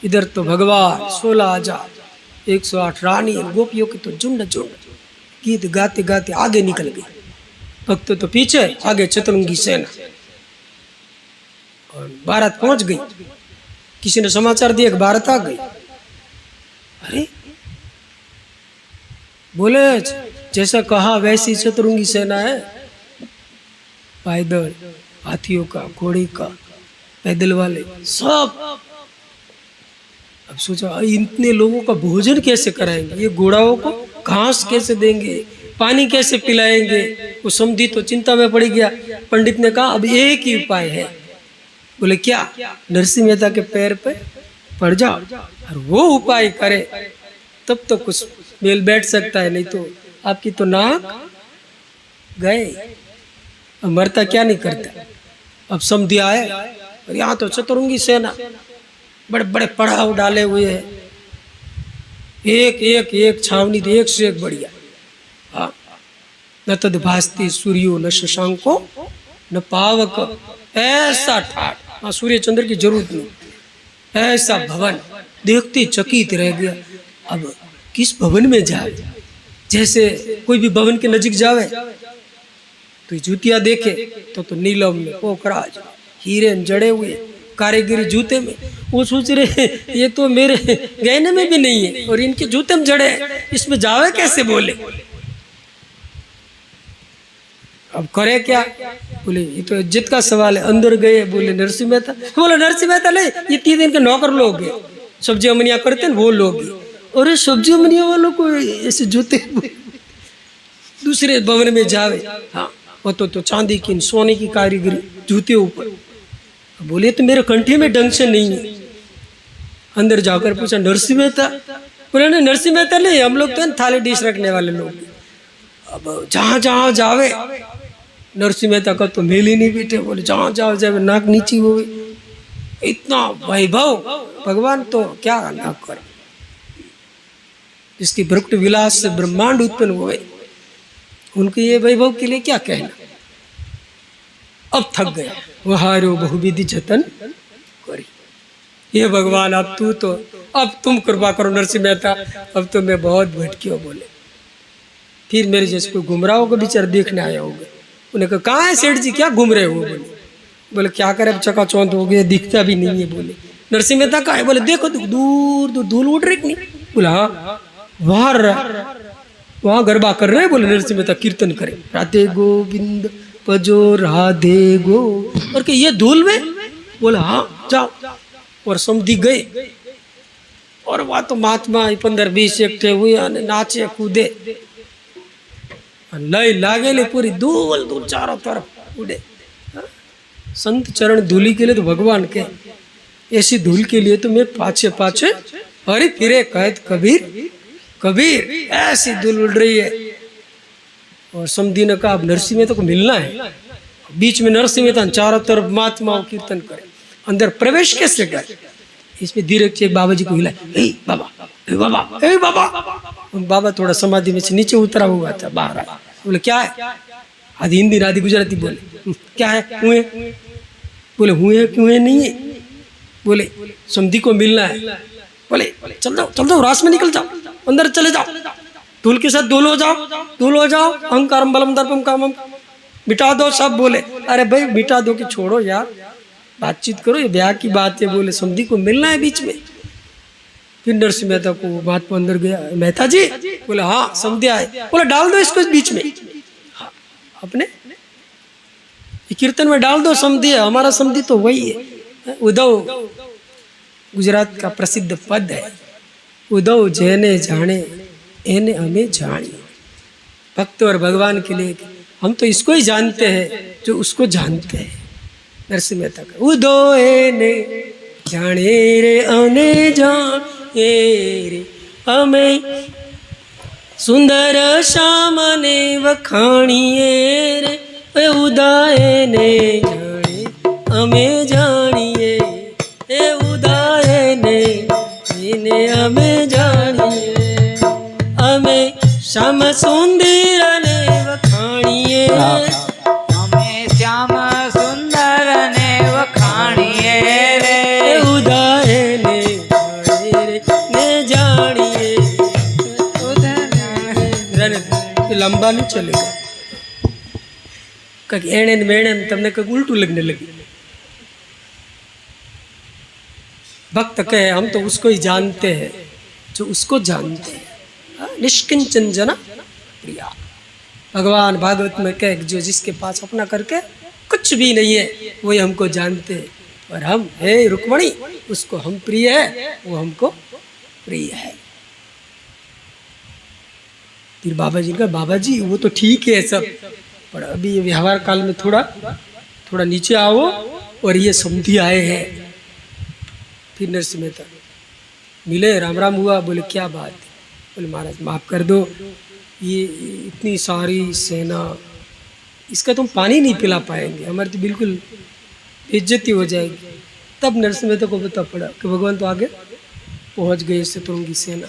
इधर तो भगवान 16,000 108 रानी और गोपियों की तो झुंड झुंड गीत गाते गाते आगे निकल गई। भक्त तो पीछे, आगे चतुरंगी सेना। और बारात पहुंच गई। किसी ने समाचार दिया कि बारात आ गई। अरे बोले जैसा कहा वैसी चतुरंगी सेना है, पैदल, हाथियों का, घोड़े का, पैदल वाले सब। अब सोचा इतने लोगों का भोजन कैसे कराएंगे, ये घोड़ाओं को घास कैसे देंगे, पानी कैसे पिलाएंगे। वो समझी तो चिंता में पड़ गया। पंडित ने कहा अब एक ही उपाय है। बोले क्या? नरसिंह मेहता के पैर पे पड़ जाओ और वो उपाय करे तब तो कुछ मेल बैठ सकता है, नहीं तो आपकी तो नाक गए। अब मरता क्या नहीं करता। अब समझी आए और यहाँ तो चतुरंगी सेना, बड़े बड़े पड़ाव डाले हुए हैं, एक एक एक छावनी थी, एक से एक बढ़िया। हाँ, न तद भास्ति सूर्यो न शशांको न पावक, ऐसा ठाट। हाँ, सूर्य चंद्र की जरूरत नहीं, ऐसा भवन देखते चकित रह गया। अब किस भवन में जाए, जैसे कोई भी भवन के नजीक जावे तो जूतियां देखे तो नीलम में पोखराज हीरे जड़े हुए कारीगरी जूते में। वो सोच रहे ये तो मेरे गहने में भी नहीं है और इनके जूते में जड़े, इसमें जावे कैसे। बोले अब करे क्या। बोले ये तो इज्जत का सवाल है। अंदर गए, बोले नरसिंह मेहता। बोले नरसिंह मेहता नहीं, ये 3 दिन के नौकर लोग हैं, सब्जी अमनिया करते हैं वो लोग हैं। और सब्जी अमनिया वालों को ऐसे जूते दूसरे भवन में जावे। हाँ, वो तो चांदी की सोने की कारीगरी जूते ऊपर। बोले तो मेरे कंठी में ढंग से नहीं है। अंदर जाकर पूछा नरसिंह मेहता। बोले नहीं नरसिंह मेहता नहीं, हम लोग तो थाली डिश रखने वाले लोग। अब जहाँ जहाँ जावे नरसिंह मेहता का तो मेल ही नहीं बैठे। बोले जहाँ जहाँ जावे नाक नीची हो गई। इतना वैभव भगवान तो क्या ना करे, जिसकी भ्रक्त विलास से ब्रह्मांड उत्पन्न हुए, उनके ये वैभव के लिए क्या कहना। अब थक गया। वहारो बहुविधि जतन करी। ये भगवान अब तू तो, अब तुम कृपा करो नरसिंह मेहता, अब तो मैं बहुत भटकियो। बोले फिर मेरे जैसे कोई गुमराहों को बेचारा देखने आया होगा। उन्हें कहा कहाँ है सेठ जी, क्या घूम रहे हो। बोले क्या करे, अब चकाचौंध हो गए, दिखता भी नहीं है। बोले नरसिंह मेहता का है? बोले देखो दूर दूर धूल उड़ रही कि नहीं? बोला हाँ वहां गरबा कर रहे हैं। बोले नरसिंह मेहता कीर्तन करे, राधे गोविंद भजो राधे गो, और के ये धूल में? बोला हाँ जाओ। और समधी गए और वहां तो महात्मा 15-20 एकठे हुए અને नाचे कूदे, लय लागेली पूरी धूल धूल चारों तरफ उड़े। संत चरण धूली के लिए तो भगवान के, ऐसी धूल के लिए तो मैं पाछे पाछे अरे फिरे कहत कबीर कबीर, ऐसी धूल उड़ रही है। और समधी ने कहा अब नरसिंह मेहता को मिलना है। बीच में नरसिंह मेहता चारों तरफ महात्माओं कीर्तन करे, अंदर प्रवेश कैसे करे? इसमें धीरे से बाबा जी को हिलाए, ए बाबा ए बाबा ए बाबा। बाबा थोड़ा समाधि में से नीचे उतरा हुआ था, बाहर आया। बोले क्या है? आधी हिंदी आधी गुजराती बोले, क्या है? हुए? बोले हुए क्यों है? नहीं है। बोले समधी को मिलना है। बोले चल जाओ रास में निकल जाओ, अंदर चले जाओ, धूल के साथ धूल हो जाओ, अहंकारम बलम दर्पम कामम मिटा दो सब। बोले अरे भाई मिटा दो कि छोड़ो यार, बातचीत करो, ये ब्याह की बात है। बोले समधी को मिलना है बीच में। फिर नरसिंह मेहता को महात्मा अंदर गया, मेहता जी? बोले हाँ समधी आए। बोले डाल दो इसको इस बीच में, हाँ, अपने कीर्तन में डाल दो समधी है, हमारा समधी तो वही है। उद्धव गुजरात का प्रसिद्ध पद है, उद्धव जेने जाने एने हमें जानिए। भक्त और भगवान के लिए हम तो इसको ही जानते हैं जो उसको जानते हैं। नरसिंह मेहता का उद्धव एने जाने रे अने जाने रे हमें, सुंदर श्याम ने वखाणिए रे, उदय ने जाने हमें जानिए, ए उदय ने हमें जानिए, हमें श्याम सुंदर ने वखाणिए, हमें श्याम सुंदर ने वखाणिए रे, उदय ने जानिए। लंबा नहीं चलेगा, कहीं एणे मेणे तमने कहीं उल्टू लगने लगी। भक्त कहे हम तो उसको ही जानते हैं जो उसको जानते हैं। निष्किंचन जना प्रिया, भगवान भागवत में कहे जो जिसके पास अपना करके कुछ भी नहीं है वही हमको जानते हैं, और हम हे रुक्मणी उसको हम प्रिय है, वो हमको प्रिय है। फिर बाबा जी का, बाबा जी वो तो ठीक है सब, पर अभी व्यवहार काल में थोड़ा नीचे आओ, और ये समधी आए हैं। फिर नरसिंह मेहता मिले, राम राम हुआ। बोले क्या बात है? बोले महाराज माफ़ कर दो, ये इतनी सारी सेना, इसका तुम पानी नहीं पिला पाएंगे, हमारी तो बिल्कुल बेइज्जती हो जाएगी। तब नरसिंह मेहता को पता पड़ा कि भगवान तो आगे पहुंच गए, शत्रुंगी सेना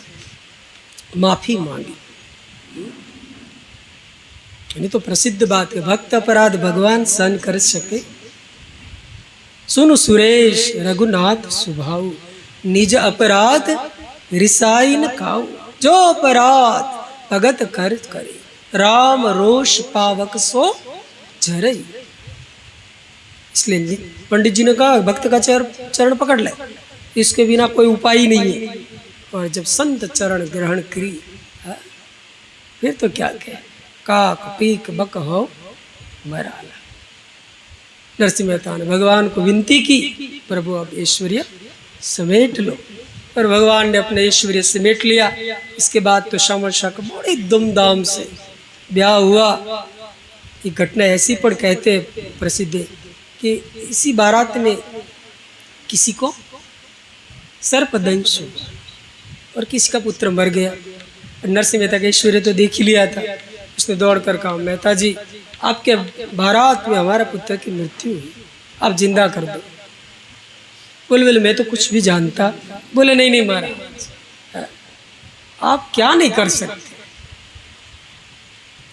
माफ़ी मांगी। यानी तो प्रसिद्ध बात है, भक्त अपराध भगवान सहन कर सके। सुन सुरेश रघुनाथ सुभाऊ, निज अपराध रिसाई न खाऊ, जो अपराध भगत कर करे, राम रोष पावक सो झरई। इसलिए पंडित जी ने कहा भक्त का चरण पकड़ ले, इसके बिना कोई उपाय ही नहीं है। और जब संत चरण ग्रहण करी फिर तो क्या कहे, काक पीक बक हो मराला। नरसिंह मेहता ने भगवान को विनती की, प्रभु अब ऐश्वर्य समेट लो, और भगवान ने अपने ऐश्वर्य समेट लिया। इसके बाद तो श्यामल शाह का बड़े धूमधाम से ब्याह हुआ। ये घटना ऐसी पर कहते प्रसिद्ध है कि इसी बारात में किसी को सर्पदंश हुआ और किसी का पुत्र मर गया। नरसिंह मेहता का ऐश्वर्य तो देख ही लिया था, उसने दौड़ कर कहा मेहता जी आपके बारात में हमारा पुत्र की मृत्यु हुई, आप जिंदा कर दो। बोले मैं तो कुछ भी जानता। बोले नहीं महाराज आप क्या नहीं कर सकते,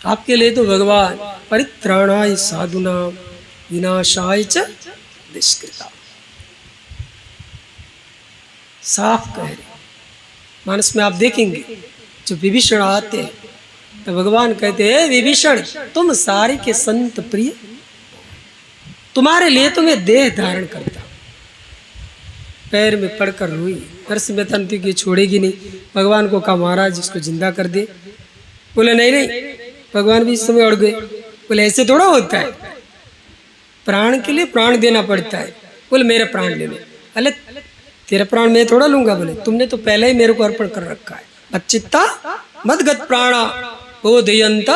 आपके लिए तो भगवान परित्राणाय साधुना विनाशाय च दुष्कृता साफ कह रहे। मानस में आप देखेंगे जो विभीषण आते हैं तो भगवान कहते हैं विभीषण तुम सारे के संत प्रिय, तुम्हारे लिए तो मैं देह धारण करता। पैर में पड़कर रोई। नरसिंह मेहता ने कि छोड़ेगी नहीं। भगवान को कहा महाराज इसको जिंदा कर दे। बोले नहीं नहीं, भगवान भी इस समय अड़ गए। बोले ऐसे थोड़ा होता है, प्राण के लिए प्राण देना पड़ता है। बोले मेरे प्राण ले लो। अरे तेरा प्राण मैं थोड़ा लूंगा। बोले तुमने तो पहले ही मेरे को अर्पण कर रखा है। बच्चित्ता मदगत प्राणा बोधयंत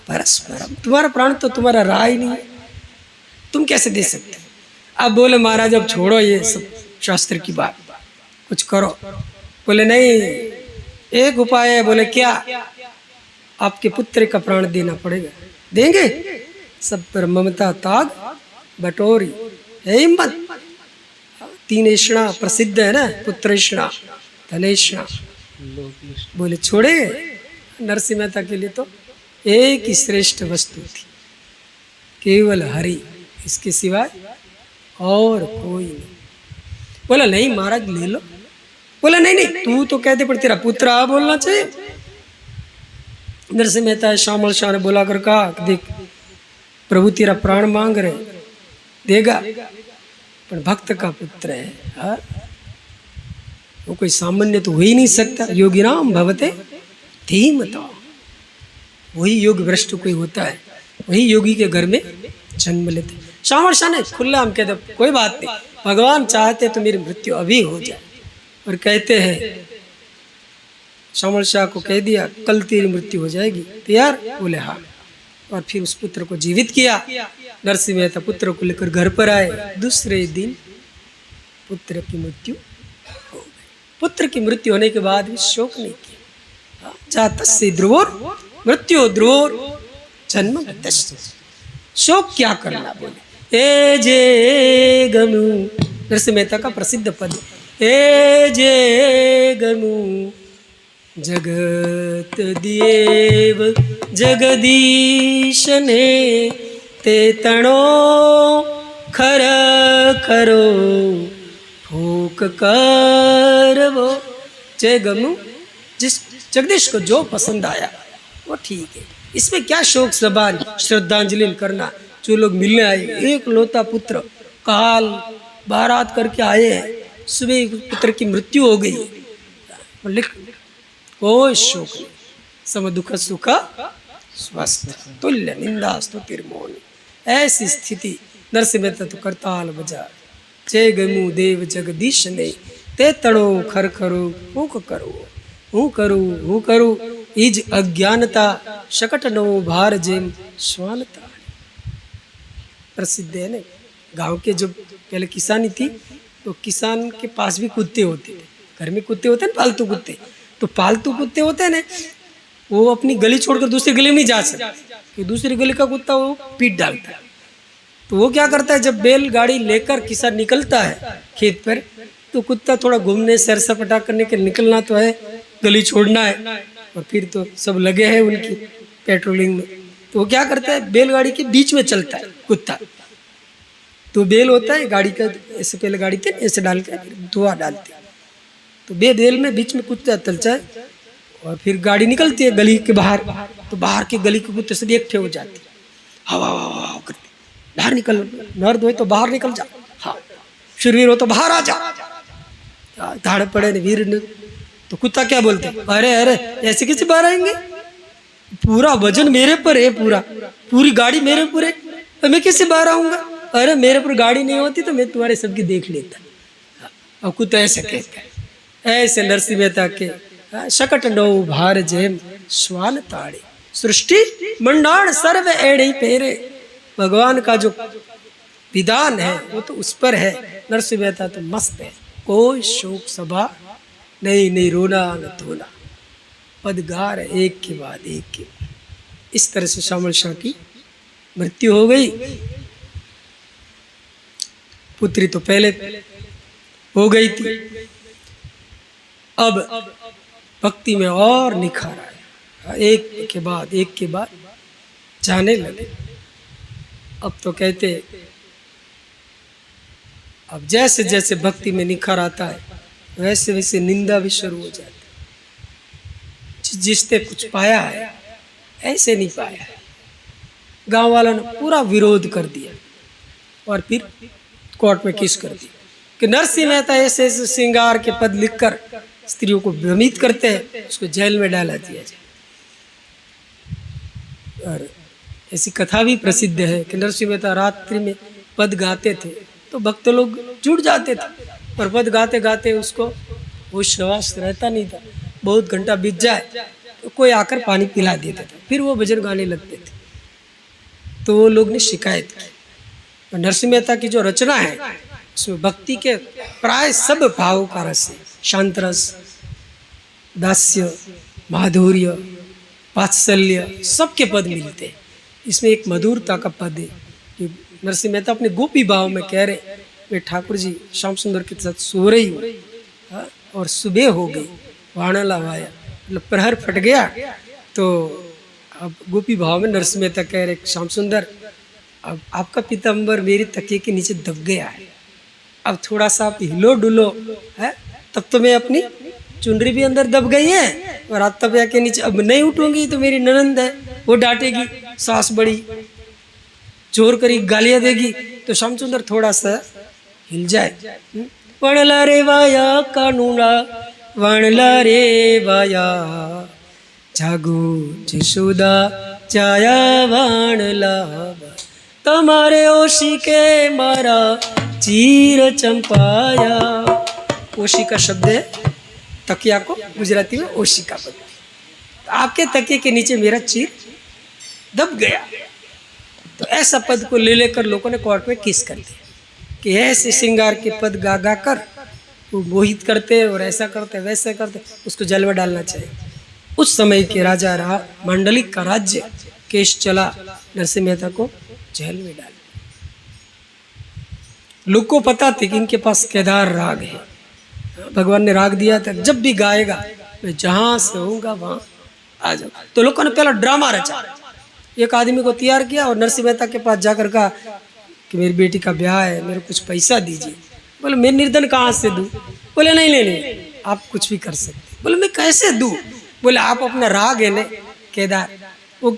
परस्परम, तुम्हारा प्राण तो तुम्हारा रहा ही नहीं है, तुम कैसे दे सकते। अब बोले महाराज अब छोड़ो ये सब शास्त्र की बात, कुछ करो। बोले नहीं, एक उपाय है। बोले क्या? आपके पुत्र का प्राण देना पड़ेगा। देंगे? सब पर ममता ताग बटोरी है हिम्मत। तीन ऐषणा प्रसिद्ध है ना, पुत्रेषणा, धनेषणा। बोले छोड़ेंगे? नरसिंह मेहता के लिए तो एक ही श्रेष्ठ वस्तु थी, केवल हरि, इसके सिवाय और कोई नहीं। बोला नहीं महाराज ले लो। बोला नहीं नहीं, तू तो कहते पर तेरा पुत्र आ बोलना चाहिए। नरसिंह मेहता श्यामल शाह ने बोला कर कहा देख प्रभु तेरा प्राण मांग रहे, देगा, पर भक्त का पुत्र है। हा? वो कोई सामान्य तो हो ही नहीं सकता। योगी नाम भवते धीमता, वही योग भ्रष्ट कोई होता है, वही योगी के घर में जन्म लेते। श्यामल शाह ने खुला हम कहते कोई बात नहीं, भगवान चाहते तो मेरी मृत्यु अभी हो जाए। और कहते हैं श्यामल शाह को कह दिया कल तेरी मृत्यु हो जाएगी, तैयार? बोले हाँ। और फिर उस पुत्र को जीवित किया। नरसिंह मेहता पुत्र को लेकर घर पर आए। दूसरे दिन पुत्र की मृत्यु हो गई। पुत्र की मृत्यु होने के बाद भी शोक नहीं किया। जातस्य ध्रुवोर मृत्यु ध्रुवोर जन्म गतस्य, शोक क्या करना। बोले ए जे गनु, नरसिंह मेहता का प्रसिद्ध पद, ए जे गनु जगत देव जगदीश ने ते तणो खर खरो फूक करवो। जय गनु, जिस जगदीश को जो पसंद आया वो ठीक है, इसमें क्या शोक सभा श्रद्धांजलि करना। जो लोग मिलने आए, एक लौता पुत्र काल बारात करके आए हैं, सुबह पुत्र की मृत्यु हो गई, लिख कोई शोक नहीं। सम दुख सुख स्वस्थ तुल्य निंदा स्तुतिर्मौनि। ऐसी स्थिति नरसिंह मेहता तो करताल बजा। जय गमु देव जगदीश ने ते तड़ो खर खरो फूक करो, हूँ करूँ इज अज्ञानता शकट नो भार जेम स्वानता। प्रसिद्ध है ना, गांव के जो पहले किसानी थी तो किसान के पास भी कुत्ते होते थे। घर में कुत्ते होते हैं ना, पालतू कुत्ते। तो पालतू कुत्ते होते हैं ना, वो अपनी गली छोड़कर दूसरी गली में नहीं जा सकते, कि दूसरी गली का कुत्ता वो पीट डालता है। तो वो क्या करता है, जब बैलगाड़ी लेकर किसान निकलता है खेत पर, तो कुत्ता थोड़ा घूमने सैर सपाटा करने के निकलना तो है, गली छोड़ना है, और फिर तो सब लगे हैं उनकी पेट्रोलिंग में। तो वो क्या करता है, बैलगाड़ी के बीच में चलता है कुत्ता। तो बेल होता है गाड़ी का, ऐसे पहले गाड़ी थे ऐसे डाल के धुआं डालते, तो बेल में बीच में कुत्ता चलता है, और फिर गाड़ी निकलती है गली के बाहर, तो बाहर की गली के कुत्ते सब इकट्ठे हो जाते, हवा हवा करते, बाहर निकल, नर्द हो तो बाहर निकल जा, हाँ शूरवीर हो तो बाहर आ जा, धाड़ पड़े ने वीर ने। तो कुत्ता क्या बोलते, अरे अरे ऐसे कैसे बाहर आएंगे, पूरा वजन मेरे पर है, पूरी गाड़ी मेरे पर है, तो मैं कैसे बाहर आऊंगा, अरे मेरे पर गाड़ी नहीं होती तो मैं तुम्हारे सबकी देख लेता। और कुत्ता ऐसे कहता है। ऐसे नरसिंह मेहता के शकट नो भार जेम स्वान ताड़े, सृष्टि मंडाण सर्व एड़े पेरे। भगवान का जो विधान है वो तो उस पर है। नरसिंह मेहता तो मस्त है, कोई शोक सभा नहीं रोना न धोना, पदगार एक के बाद एक के। इस तरह से श्यामल शाह की मृत्यु हो गई। पुत्री तो पहले हो गई थी, अब भक्ति में और निखार आया, एक के बाद जाने लगे। अब तो कहते अब जैसे जैसे भक्ति में निखार आता है वैसे वैसे निंदा भी शुरू हो जाती, जिसने कुछ पाया है ऐसे नहीं पाया है। गांव वालों ने पूरा विरोध कर दिया और फिर कोर्ट में केस कर दिया, कि नरसिंह मेहता ऐसे ऐसे श्रृंगार के पद लिखकर स्त्रियों को भ्रमित करते हैं, उसको जेल में डाला दिया जाए। और ऐसी कथा भी प्रसिद्ध है कि नरसिंह मेहता रात्रि में पद गाते थे तो भक्त लोग जुट जाते थे, और पद गाते गाते उसको होश हवास रहता नहीं था। बहुत घंटा बीत जाए तो कोई आकर पानी पिला देता था, फिर वो भजन गाने लगते थे। तो वो लोग ने शिकायत की। और नरसिंह मेहता की जो रचना है उसमें भक्ति के प्राय सब भाव का रस है। शांत रस, दास्य, माधुर्य, वात्सल्य, सबके पद मिलते हैं। इसमें एक मधुरता का पद है कि नरसिंह मेहता अपने गोपी भाव में कह रहे, मैं ठाकुर जी श्याम सुंदर के साथ सो रही हूँ, हाँ, और सुबह हो गई, वाणला आया, मतलब प्रहर फट गया। तो अब गोपी भाव में नरसिंह मेहता कह रहे, श्याम सुंदर अब आपका पीताम्बर मेरी तकिए के नीचे दब गया है, अब थोड़ा सा आप हिलो डुलो है, तब तो मैं अपनी चुनरी भी अंदर दब गई है, और आज तबिया के नीचे अब नहीं उठूंगी तो मेरी ननंद है, वो डांटेगी, सास बड़ी जोर करी गालियां देगी, तो श्याम सुंदर थोड़ा सा हिल जाए। वणला रे वाया कानूना, वणला रे वाया, जागो जशोदा जाया वाणला, तमारे ओशी के मारा चीर चंपाया। ओशी का शब्द है तकिया को गुजराती में ओशी का पद। आपके तकिए के नीचे मेरा चीर दब गया। तो ऐसा पद को ले लेकर लोगों ने कोर्ट में केस कर दिया कि ऐसे श्रृंगार के पद गा गा कर वो मोहित करते और ऐसा करते वैसे करते, उसको जेल में डालना चाहिए। उस समय के राजा मांडलिक का राज्य केस चला, नरसिंह मेहता को जेल में डाल। लोग को पता थी कि इनके पास केदार राग है, भगवान ने राग दिया था, जब भी गाएगा मैं जहां से होऊंगा वहां आ जाऊँ। तो लोगों ने पहला ड्रामा रचा, एक आदमी को तैयार किया और नरसिंह मेहता के पास जाकर कहा कि मेरी बेटी का ब्याह है, मेरे को कुछ पैसा दीजिए। बोले मैं निर्धन कहाँ से दूँ? बोले नहीं नहीं नहीं, आप कुछ भी कर सकते। बोले मैं कैसे दूँ? बोले आप अपना राग है न केदार, वो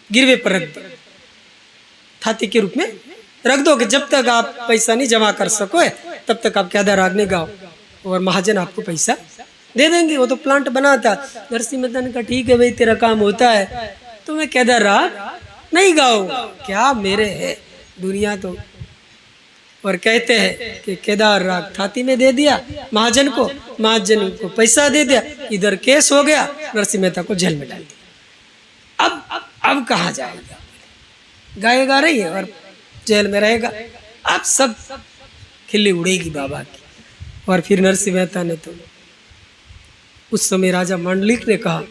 गिरवे पर रख दो, थाती के रूप में रख दो कि जब तक आप पैसा नहीं जमा कर सको तब तक आप केदार राग नहीं गाओ, और महाजन आपको पैसा दे देंगे। वो तो प्लांट बनाता। नरसिंह मेहता ने कहा ठीक है भाई, तेरा काम होता है, तो मैं केदार राग नहीं गाऊंगा, क्या मेरे है दुनिया तो। और कहते हैं कि केदार राग थाती में दे दिया महाजन को, महाजन को पैसा दे दिया, इधर केस हो गया, नरसिंह मेहता को जेल में डाल दिया। अब कहाँ जाएगा? गाएगा रही है और जेल में रहेगा। अब सब खिल्ली उड़ेगी बाबा की। और फिर नरसिंह मेहता ने तो उस समय राजा मंडलिक ने कहा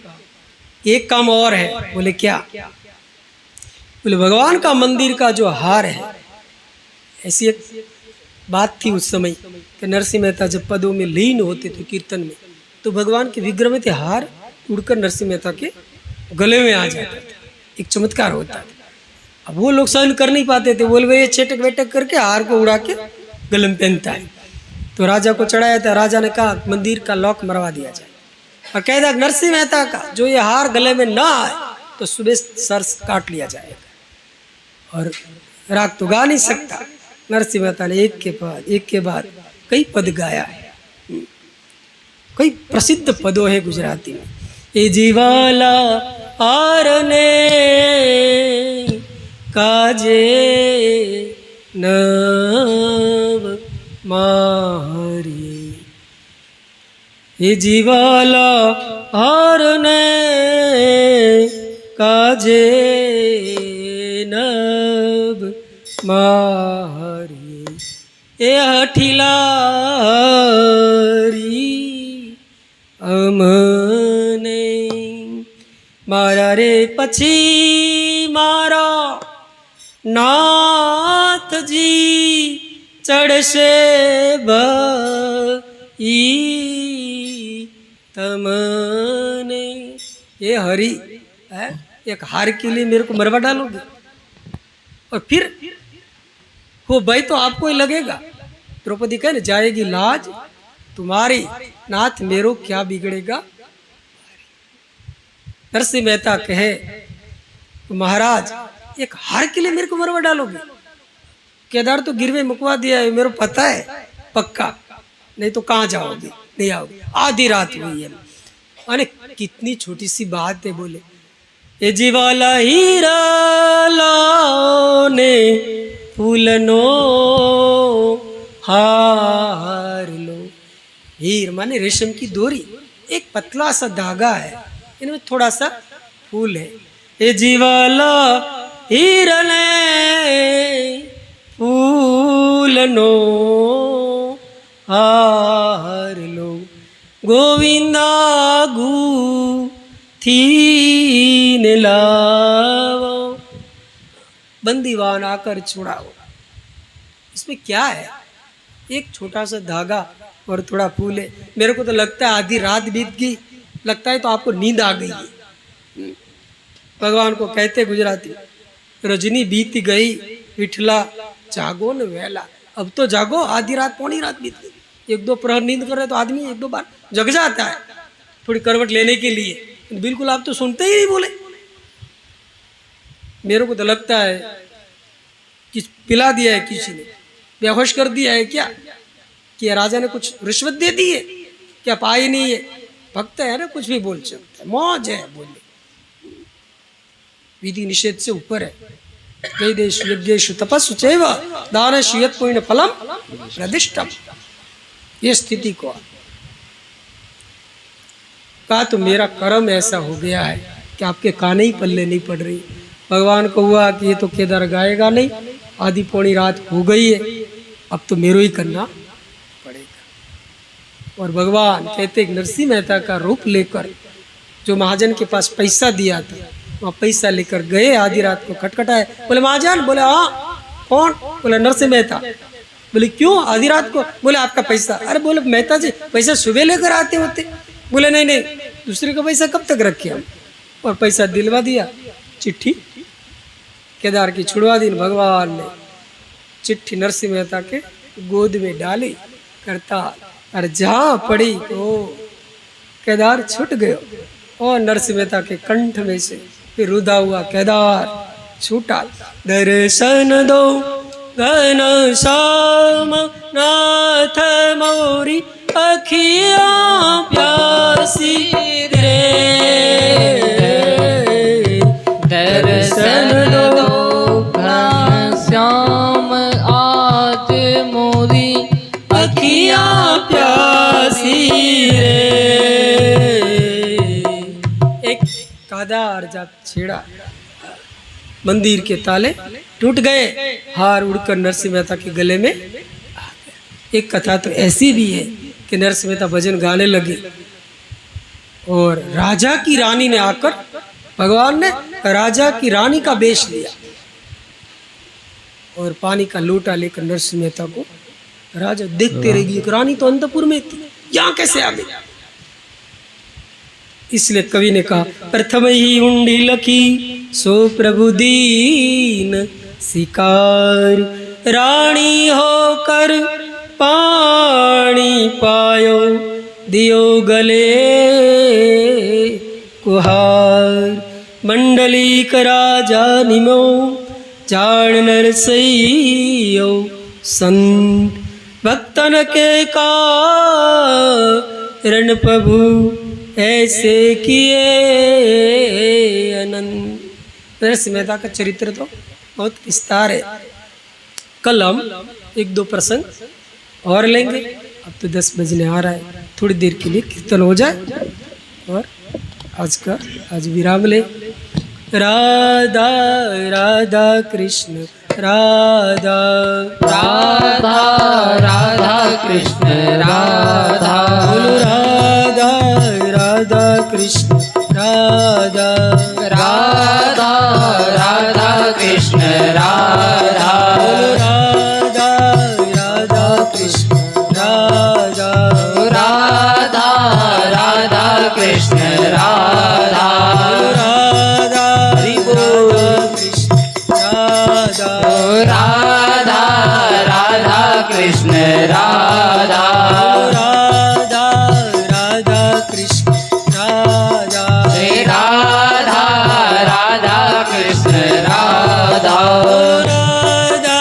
एक काम और है। बोले क्या? बोले भगवान का मंदिर का जो हार है, ऐसी एक बात थी उस समय कि नरसिंह मेहता जब पदों में लीन होते थे कीर्तन में, तो भगवान के विग्रह में थे हार उड़कर नरसिंह मेहता के गले में आ जाता था। एक चमत्कार होता था। अब वो लोग सहन कर नहीं पाते थे, बोले भाई ये चेटक वेटक करके हार को उड़ा के गले में पहनता है। तो राजा को चढ़ाया था। राजा ने कहा मंदिर का लॉक मरवा दिया जाए, और कह दिया नरसिंह मेहता का जो ये हार गले में ना आए तो सुबह सर काट लिया जाएगा। और राग तो गा नहीं सकता। नरसिंह मेहता ने एक के बाद कई पद गाया है। कई प्रसिद्ध पदों है गुजराती में। ए जीवाला आरने काजे नव मारी, ये जीवाला हारने काजे नव मारी, ए हठिलारी अमने मारा रे पछी मारा नाथ जी चढ़से भई तमने। ये हरि है, एक हार के लिए मेरे को मरवा डालोगे? और फिर हो भाई तो आपको ही लगेगा। द्रौपदी कहे न जाएगी लाज तुम्हारी, नाथ मेरो क्या बिगड़ेगा। नरसिंह मेहता कहे महाराज एक हार के लिए मेरे को मरवा डालोगे? केदार तो गिरवे मुकवा दिया है, मेरे को पता है पक्का, नहीं तो कहाँ जाओगे, नहीं आओगे। आधी रात हुई है, अरे कितनी छोटी सी बात है। बोले ए जीवाला हीरा ने फूलनो हार लो। हीर माने रेशम की डोरी, एक पतला सा धागा है, इनमें थोड़ा सा फूल है। ए जीवाला हीरा ने फूलनो हार लो, गोविंदा गू थी लाओ, बंदीवान आकर छुड़ाओ। इसमें क्या है, एक छोटा सा धागा और थोड़ा फूल है। मेरे को तो लगता है आधी रात बीत गई, लगता है तो आपको नींद आ गई है। भगवान को कहते गुजराती, रजनी बीत गई विठला जागो न वेला। अब तो जागो, आधी रात पौनी रात बीत गई। एक दो प्रहर नींद कर रहे तो आदमी एक दो बार जग जाता है थोड़ी करवट लेने के लिए, बिल्कुल आप तो सुनते ही नहीं बोले। मेरे को तो लगता है कि पिला दिया है किसी ने, बेहोश कर दिया है क्या, कि राजा ने कुछ रिश्वत दे दी है क्या, पाई नहीं है। भक्त है ना, कुछ भी बोल सकता है, मौज है बोले, विधि निषेध से ऊपर है। वेदेषु यज्ञेषु तपस्सु चैव दानेषु यत् पुण्य फलम प्रदिष्टम। ये स्थिति को कहा तो मेरा कर्म ऐसा हो गया है कि आपके कान ही पल्ले नहीं पड़ रही। भगवान को हुआ कि ये तो केदार गाएगा नहीं, आधी पौनी रात हो गई है, अब तो मेरे ही करना पड़ेगा। और भगवान कहते एक नरसिंह मेहता का रूप लेकर, जो महाजन के पास पैसा दिया था वहाँ पैसा लेकर गए, आधी रात को खटखटाए, बोले महाजन, बोले हाँ कौन, बोले नरसिंह मेहता। बोले क्यों आधी रात को, बोले आपका पैसा। अरे बोले मेहता जी पैसा सुबह लेकर आते होते। बोले नहीं नहीं, दूसरे का पैसा कब तक रखे हम, और पैसा दिलवा दिया। चिट्ठी केदार की छुड़वा दी। भगवान ने चिट्ठी नरसिंह मेहता के गोद में डाली, करता और जहाँ पड़ी ओ केदार छूट गयो, और नरसिंह मेहता के कंठ में से फिर रुदा हुआ केदार छूटा। दर्शन दो घन श्याम नाथ मोरी अखियाँ प्यासी रे, दर्शन दो घन श्याम आज मोरी अखियाँ प्यासी रे। एक कादार जब छेड़ा, मंदिर के ताले टूट गए, हार उड़कर नरसिंह मेहता के गले में। एक कथा तो ऐसी भी है कि नरसिंह मेहता भजन गाने लगे और राजा की रानी ने आकर, भगवान ने राजा की रानी का वेश लिया और पानी का लोटा लेकर नरसिंह मेहता को, राजा देखते रह गई, रानी तो अंतपुर में थी, यहाँ कैसे आ गई। इसलिए कवि ने कहा, प्रथम ही उंडी लखी सो प्रभु दीन शिकार, रानी होकर पानी पायो दियो गले कुहार, मंडली करा जानिमो जान नरसैयो संत, भक्तन के कारण प्रभु ऐसे किए अनंत। नरसिंह मेहता का चरित्र तो बहुत विस्तार है। कल हम एक दो प्रसंग और लेंगे। अब तो 10 बजने आ रहा है, थोड़ी देर के लिए कीर्तन हो जाए और आज विराम ले। राधा राधा कृष्ण राधा राधा राधा कृष्ण राधा, बोलो राधा राधा कृष्ण राधा राधा राधा कृष्ण राधा, बोलो राधा राधा कृष्ण राधा राधा राधा कृष्ण राधा, राधा हरि बोल कृष्ण राधा राधा राधा कृष्ण राधा, राधा राधा कृष्ण राधा राधा राधा कृष्ण राधा, राधा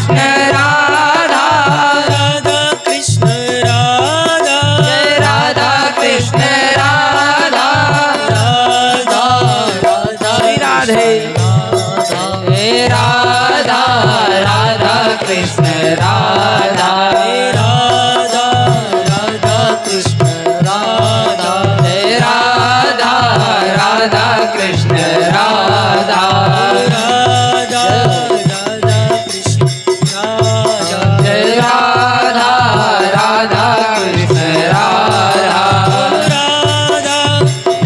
कृष्ण राधा राधा कृष्ण राधा जय राधा कृष्ण राधा राधा राधा श्री राधे हे राधा राधा कृष्ण राधा राधा राधा कृष्ण राधा हे राधा राधा कृष्ण राधा राधा राधा कृष्ण राधा जय राधा राधा कृष्ण राधा राधा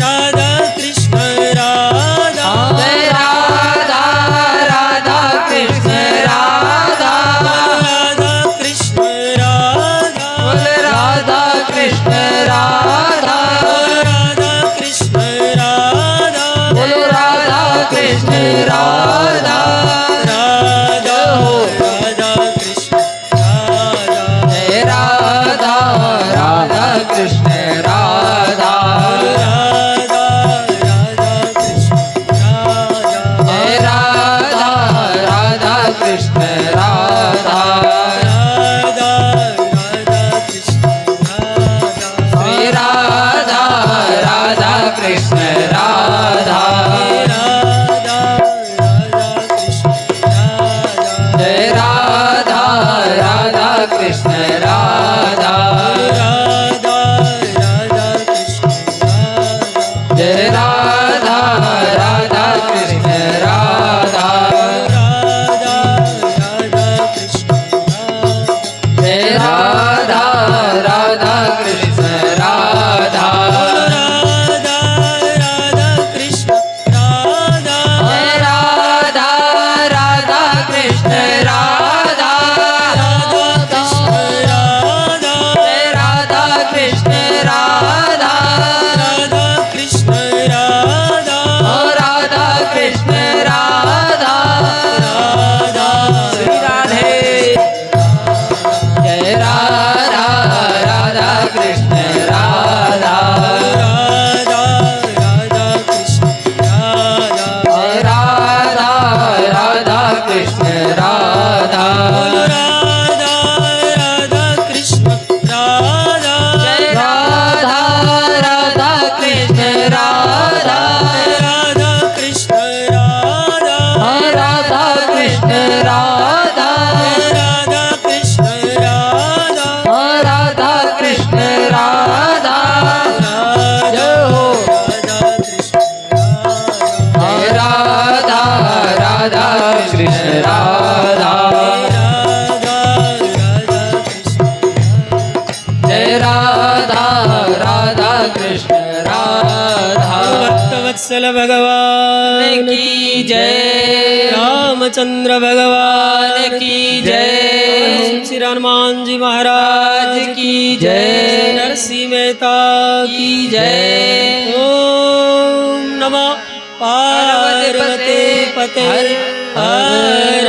राधा कृष्ण राधा जय राधा राधा कृष्ण राधा राधा कृष्ण राधा बोल राधा कृष्ण राधा राधा कृष्ण राधा बोलो राधा कृष्ण राधा राधा राधा कृष्ण राधा जय राधा राधा कृष्ण राधा राधा राधा कृष्ण राधा जय राधा राधा कृष्ण राधा राधा राधा कृष्ण राधा श्री राधा राधा कृष्ण राधा राधा राधा कृष्ण राधा जय राधा राधा कृष्ण राधा राधा राधा कृष्ण राधा जय राधा राधा कृष्ण राधा राधा राधा कृष्ण राधा जय राधा राधा कृष्ण राधा राधा राधा कृष्ण राधा जय राधा राधा कृष्ण राधा राधा कृष्ण राधा जय राधा कृष्ण राधा राधा कृष्ण राधा राधा कृष्ण राधा राधा श्री राधे जय राधा राधा कृष्ण राधा राधा राधा कृष्ण राधा जय राधा राधा कृष्ण राधा राधा राधा कृष्ण राधा जय राधा राधा कृष्ण राधा राधा कृष्ण राधा राधा कृष्ण राधा राधा कृष्ण राधा राधा कृष्ण राधा जय हो राधा कृष्ण राधा जय राधा राधा कृष्ण राधा राधा राधा कृष्ण जय राधा राधा कृष्ण राधा भक्तवत्सल भगवान की जय रामचंद्र भगवान की जय श्री हनुमान जी महाराज की जय नरसिंह मेहता की जय ओम नमः पार्वती पते हर हर